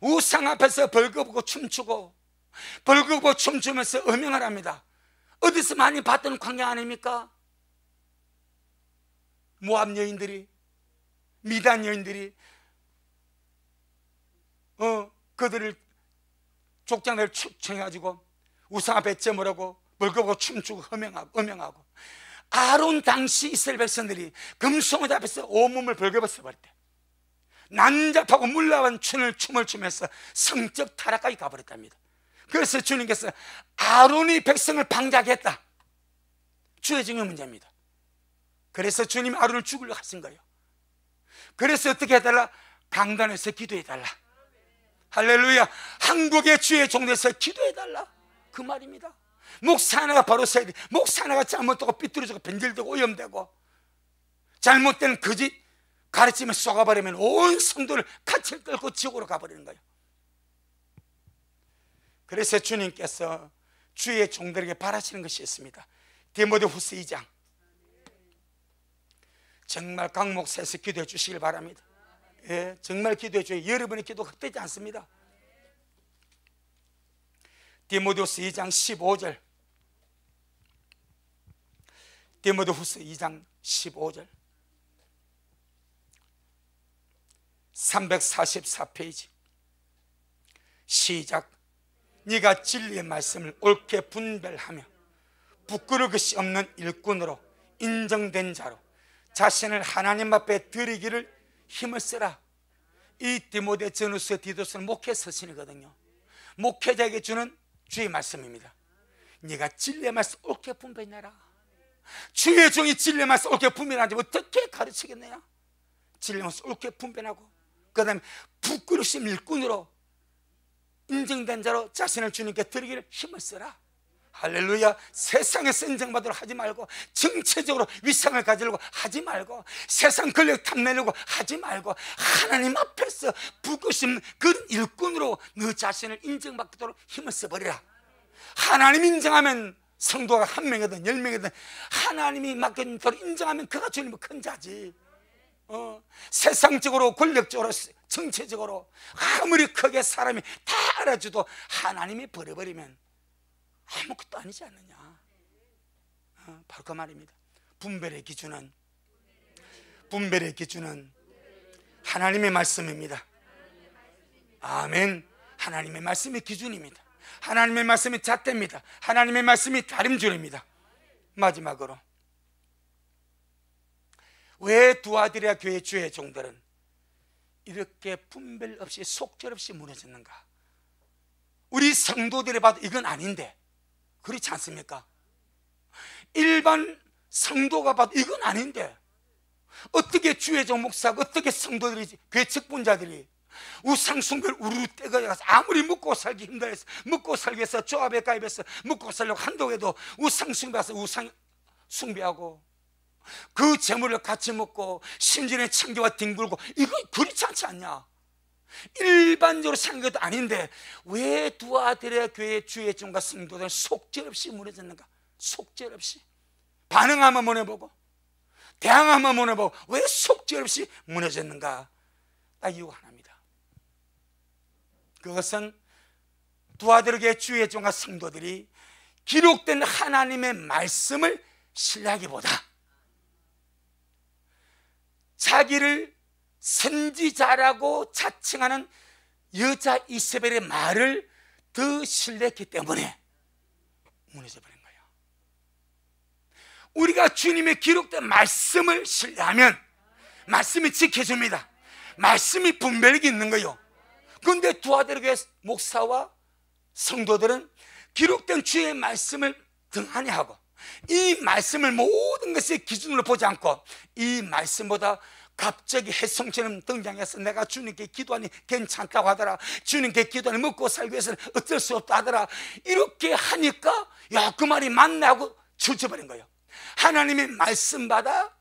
우상 앞에서 벌거벗고 춤추고 벌거벗고 춤추면서 음행을 합니다. 어디서 많이 봤던 광야 아닙니까? 모압 여인들이, 미단 여인들이 그들을 족장을 축청해가지고 우상 앞에 점으라고 벌거벗고 춤추고 음행하고 아론 당시 이스라엘 백성들이 금송아지 앞에서 온몸을 벌거벗어 버릴 때 난잡하고 물나간 춤을 추면서 성적 타락까지 가버렸답니다. 그래서 주님께서 아론이 백성을 방자하게 했다. 주의 중요한 문제입니다. 그래서 주님이 아론을 죽으려고 하신 거예요. 그래서 어떻게 해달라? 강단에서 기도해달라. 할렐루야. 한국의 주의 종에서 기도해달라, 그 말입니다. 목사 하나가 바로 서야 돼. 목사 하나가 잘못되고 삐뚤어지고 변질되고 오염되고 잘못된 거짓 가르치면 쏘가버리면 온 성도를 같이 끌고 지옥으로 가버리는 거예요. 그래서 주님께서 주의 종들에게 바라시는 것이 있습니다. 디모데후서 2장 정말 각 목사에서 기도해 주시길 바랍니다. 예, 정말 기도해 줘요. 여러분의 기도가 헛되지 않습니다. 디모데후서 2장 15절, 디모데후서 2장 15절 344페이지 시작. 네가 진리의 말씀을 옳게 분별하며 부끄러울 것이 없는 일꾼으로 인정된 자로 자신을 하나님 앞에 드리기를 힘을 쓰라. 이 디모데 전후서 디도서는 목회 서신이거든요. 목회자에게 주는 주의 말씀입니다. 네가 진리의 말씀 옳게 분별해라. 주의 종이 진리의 말씀 옳게 분별하지 어떻게 가르치겠느냐. 진리의 말씀 옳게 분별하고 그 다음에 부끄러우신 일꾼으로 인정된 자로 자신을 주님께 드리기를 힘을 쓰라. 할렐루야. 세상에서 인정받으려 하지 말고, 정체적으로 위상을 가지려고 하지 말고, 세상 권력 탐내려고 하지 말고, 하나님 앞에서 부끄러우신 그런 일꾼으로 너 자신을 인정받도록 힘을 써버리라. 하나님 인정하면 성도가 1명이든 10명이든 하나님이 맡긴 대로 인정하면 그가 주님의 큰 자지. 세상적으로 권력적으로 정체적으로 아무리 크게 사람이 다 알아줘도 하나님이 버려버리면 아무것도 아니지 않느냐. 바로 그 말입니다. 분별의 기준은 하나님의 말씀입니다. 아멘. 하나님의 말씀이 기준입니다. 하나님의 말씀이 잣대입니다. 하나님의 말씀이 다림줄입니다. 마지막으로, 왜 두아디라 교회 주의 종들은 이렇게 분별 없이 속절없이 무너졌는가? 우리 성도들이 봐도 이건 아닌데 그렇지 않습니까? 일반 성도가 봐도 이건 아닌데 어떻게 주의 종 목사가, 어떻게 성도들이, 교회 직분자들이 우상 숭배를 우르르 떼가서 아무리 먹고 살기 힘들어서, 먹고 살기 위해서 조합에 가입해서 먹고 살려고 한다고 해도 우상 숭배해서 우상 숭배하고 그 재물을 같이 먹고 심지어는 청교와 뒹굴고, 이거 그렇지 않지 않냐? 일반적으로 생각도 아닌데 왜 두아디라 교회 주의 종과 성도들은 속절없이 무너졌는가? 속절없이 반응하면 무너보고 대항하면 무너보고 왜 속절없이 무너졌는가? 딱 이유가 하나입니다. 그것은 두아디라 교회 주의 종과 성도들이 기록된 하나님의 말씀을 신뢰하기보다 자기를 선지자라고 자칭하는 여자 이세벨의 말을 더 신뢰했기 때문에 무너져버린 거예요. 우리가 주님의 기록된 말씀을 신뢰하면 말씀이 지켜줍니다. 말씀이 분별력이 있는 거예요. 그런데 두아디라 교회 목사와 성도들은 기록된 주의 말씀을 등한히 하고 이 말씀을 모든 것의 기준으로 보지 않고 이 말씀보다 갑자기 햇성처럼 등장해서 내가 주님께 기도하니 괜찮다고 하더라, 주님께 기도하니 먹고 살기 위해서는 어쩔 수 없다 하더라, 이렇게 하니까 야, 그 말이 맞네 하고 쳐져버린 거예요. 하나님의 말씀보다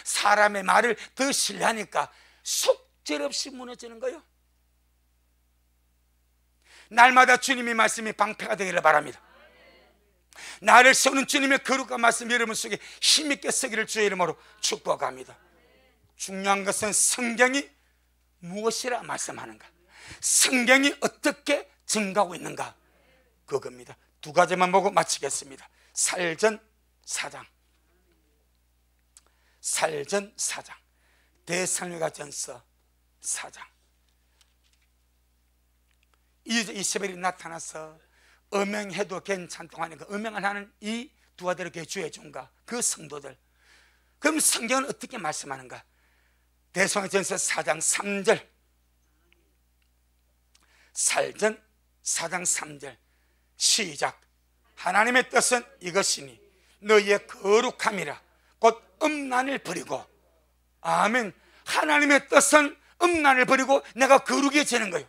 사람의 말을 더 신뢰하니까 속절없이 무너지는 거예요. 날마다 주님의 말씀이 방패가 되기를 바랍니다. 나를 세우는 주님의 거룩한 말씀 여러분 속에 힘있게 서기를 주의 이름으로 축복합니다. 중요한 것은 성경이 무엇이라 말씀하는가, 성경이 어떻게 증거하고 있는가, 그겁니다. 두 가지만 보고 마치겠습니다. 살전 4장, 데살로니가전서 4장. 이세벨이 나타나서 음행해도 괜찮다고 하니까 음행을 하는 이 두아디라 교회 주의 종과 그 성도들, 그럼 성경은 어떻게 말씀하는가? 데살로니가전서 4장 3절, 살전 4장 3절 시작. 하나님의 뜻은 이것이니 너희의 거룩함이라 곧 음란을 버리고. 아멘. 하나님의 뜻은 음란을 버리고 내가 거룩해지는 거예요.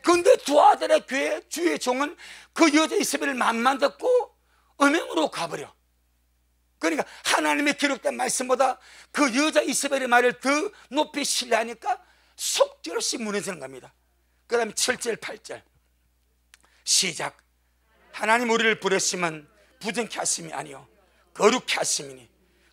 그런데 두아디라 교회 주의 종은 그 여자 이세벨을 맘만 듣고 음행으로 가버려. 그러니까 하나님의 기록된 말씀보다 그 여자 이세벨의 말을 더 높이 신뢰하니까 속절없이 무너지는 겁니다. 그 다음에 7절 8절 시작. 하나님 우리를 부르심은 부정케 하심이 아니요 거룩케 하심이니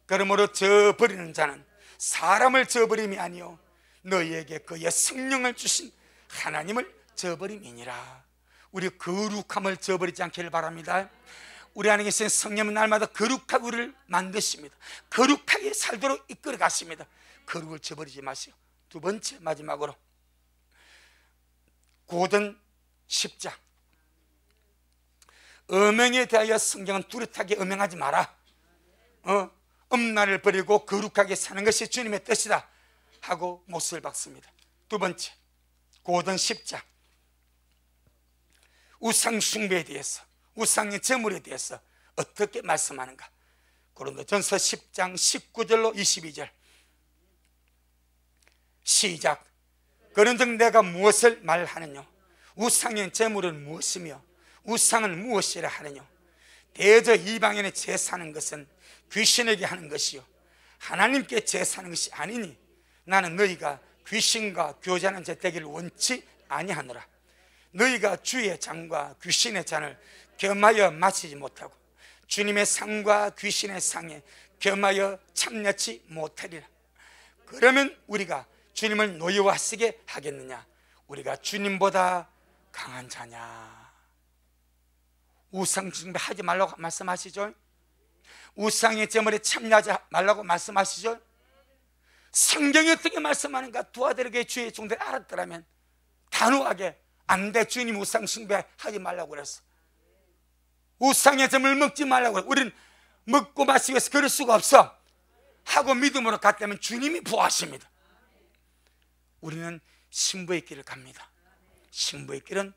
그러므로 저버리는 자는 사람을 저버림이 아니요 너희에게 그의 성령을 주신 하나님을 저버림이니라. 우리 거룩함을 저버리지 않기를 바랍니다. 우리 안에 계신 성령은 날마다 거룩하게 우리를 만드십니다. 거룩하게 살도록 이끌어 가십니다. 거룩을 저버리지 마시오. 두 번째, 마지막으로 고든 10장 음행에 대하여 성경은 뚜렷하게 음행하지 마라. 음란을 버리고 거룩하게 사는 것이 주님의 뜻이다 하고 못을 박습니다. 두 번째, 고든 10장 우상 숭배에 대해서, 우상의 제물에 대해서 어떻게 말씀하는가. 고린도전서 10장 19절로 22절 시작. 그런즉 내가 무엇을 말하느냐? 우상의 제물은 무엇이며 우상은 무엇이라 하느냐? 대저 이방인의 제사하는 것은 귀신에게 하는 것이요 하나님께 제사하는 것이 아니니 나는 너희가 귀신과 교제하는 자 되기를 원치 아니하노라. 너희가 주의 잔과 귀신의 잔을 겸하여 마시지 못하고 주님의 상과 귀신의 상에 겸하여 참여치 못하리라. 그러면 우리가 주님을 노예화시게 하겠느냐? 우리가 주님보다 강한 자냐? 우상 숭배하지 말라고 말씀하시죠. 우상의 제물에 참여하지 말라고 말씀하시죠. 성경이 어떻게 말씀하는가? 두아들에게 주의 종들이 알았더라면 단호하게 안 돼, 주님 우상 숭배하지 말라고 그랬어. 우상의 제물 먹지 말라고 그래. 우리는 먹고 마시기 위해서 그럴 수가 없어 하고 믿음으로 갔다면 주님이 보호하십니다. 우리는 신부의 길을 갑니다. 신부의 길은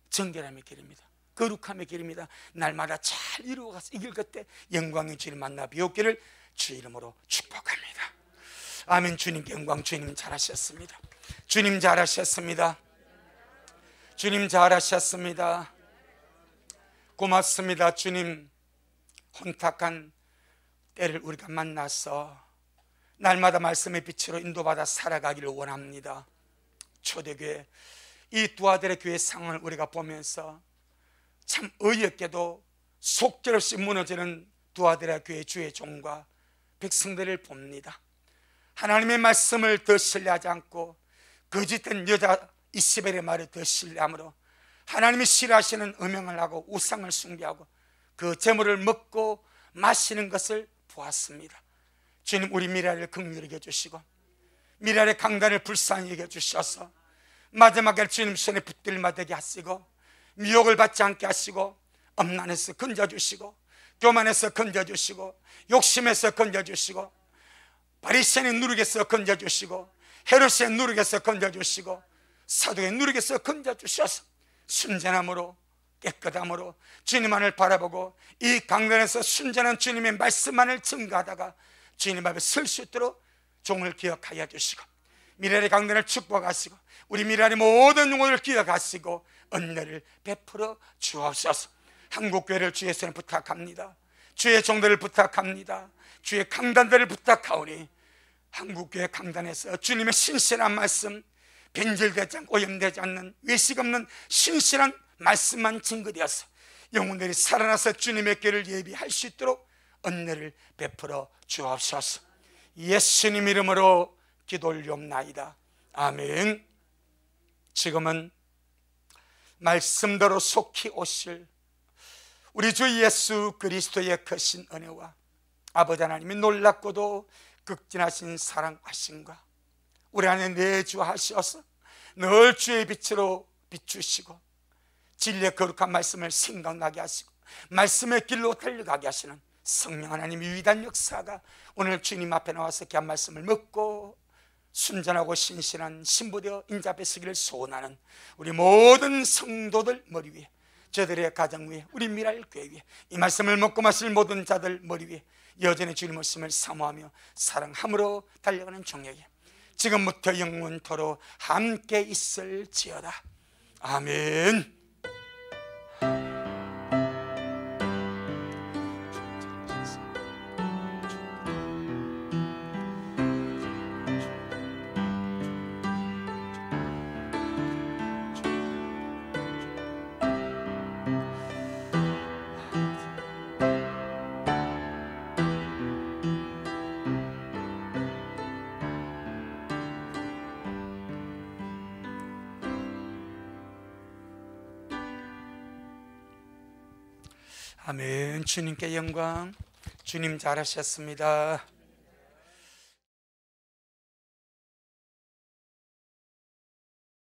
정결함의 길입니다. 거룩함의 길입니다. 날마다 잘 이루어가서 이 길 끝에 영광의 주님 만나 비옵기를 주 이름으로 축복합니다. 아멘. 주님께 영광. 주님 잘하셨습니다. 주님 잘하셨습니다. 주님 잘하셨습니다. 고맙습니다. 주님, 혼탁한 때를 우리가 만나서 날마다 말씀의 빛으로 인도받아 살아가기를 원합니다. 초대교회, 이 두 아들의 교회 상황을 우리가 보면서 참 어이없게도 속절없이 무너지는 두 아들의 교회 주의 종과 백성들을 봅니다. 하나님의 말씀을 더 신뢰하지 않고 거짓된 여자 이세벨의 말을 더 신뢰함으로 하나님이 싫어하시는 음행을 하고 우상을 숭배하고 그 제물을 먹고 마시는 것을 보았습니다. 주님, 우리 미라를 긍휼히 여겨주시고 미라의 강단을 불쌍히 여겨주셔서 마지막에 주님 손에 붙들마 되게 하시고 미혹을 받지 않게 하시고 엄난에서 건져주시고 교만에서 건져주시고 욕심에서 건져주시고 바리새인의 누룩에서 건져주시고 헤롯의 누룩에서 건져주시고 사도의 누룩에서 건져주셔서 순전함으로 깨끗함으로 주님만을 바라보고 이 강단에서 순전한 주님의 말씀만을 증거하다가 주님 앞에 설 수 있도록 종을 기억하여 주시고 미래의 강단을 축복하시고 우리 미래의 모든 영혼을 기억하시고 은혜를 베풀어 주옵소서. 한국교회를 주의 손에 부탁합니다. 주의 종들을 부탁합니다. 주의 강단들을 부탁하오니 한국교회 강단에서 주님의 신실한 말씀, 변질되지 않고 오염되지 않는 외식 없는 신실한 말씀만 증거되어서 영혼들이 살아나서 주님의 길을 예비할 수 있도록 은혜를 베풀어 주옵소서. 예수님 이름으로 기도 올리옵나이다. 아멘. 지금은 말씀대로 속히 오실 우리 주 예수 그리스도의 크신 은혜와 아버지 하나님이 놀랍고도 극진하신 사랑하심과 우리 안에 내주하셔서 늘 주의 빛으로 비추시고 진리의 거룩한 말씀을 생각나게 하시고 말씀의 길로 달려가게 하시는 성령 하나님의 위대한 역사가 오늘 주님 앞에 나와서 귀한 말씀을 먹고 순전하고 신실한 신부되어 인자 앞에 서기를 소원하는 우리 모든 성도들 머리 위에, 저들의 가정 위에, 우리 미랄 교회 위에 이 말씀을 먹고 마실 모든 자들 머리 위에 여전히 주님 말씀을 사모하며 사랑함으로 달려가는 종에게 지금부터 영원토록 함께 있을지어다. 아멘. 아멘. 주님께 영광. 주님 잘하셨습니다.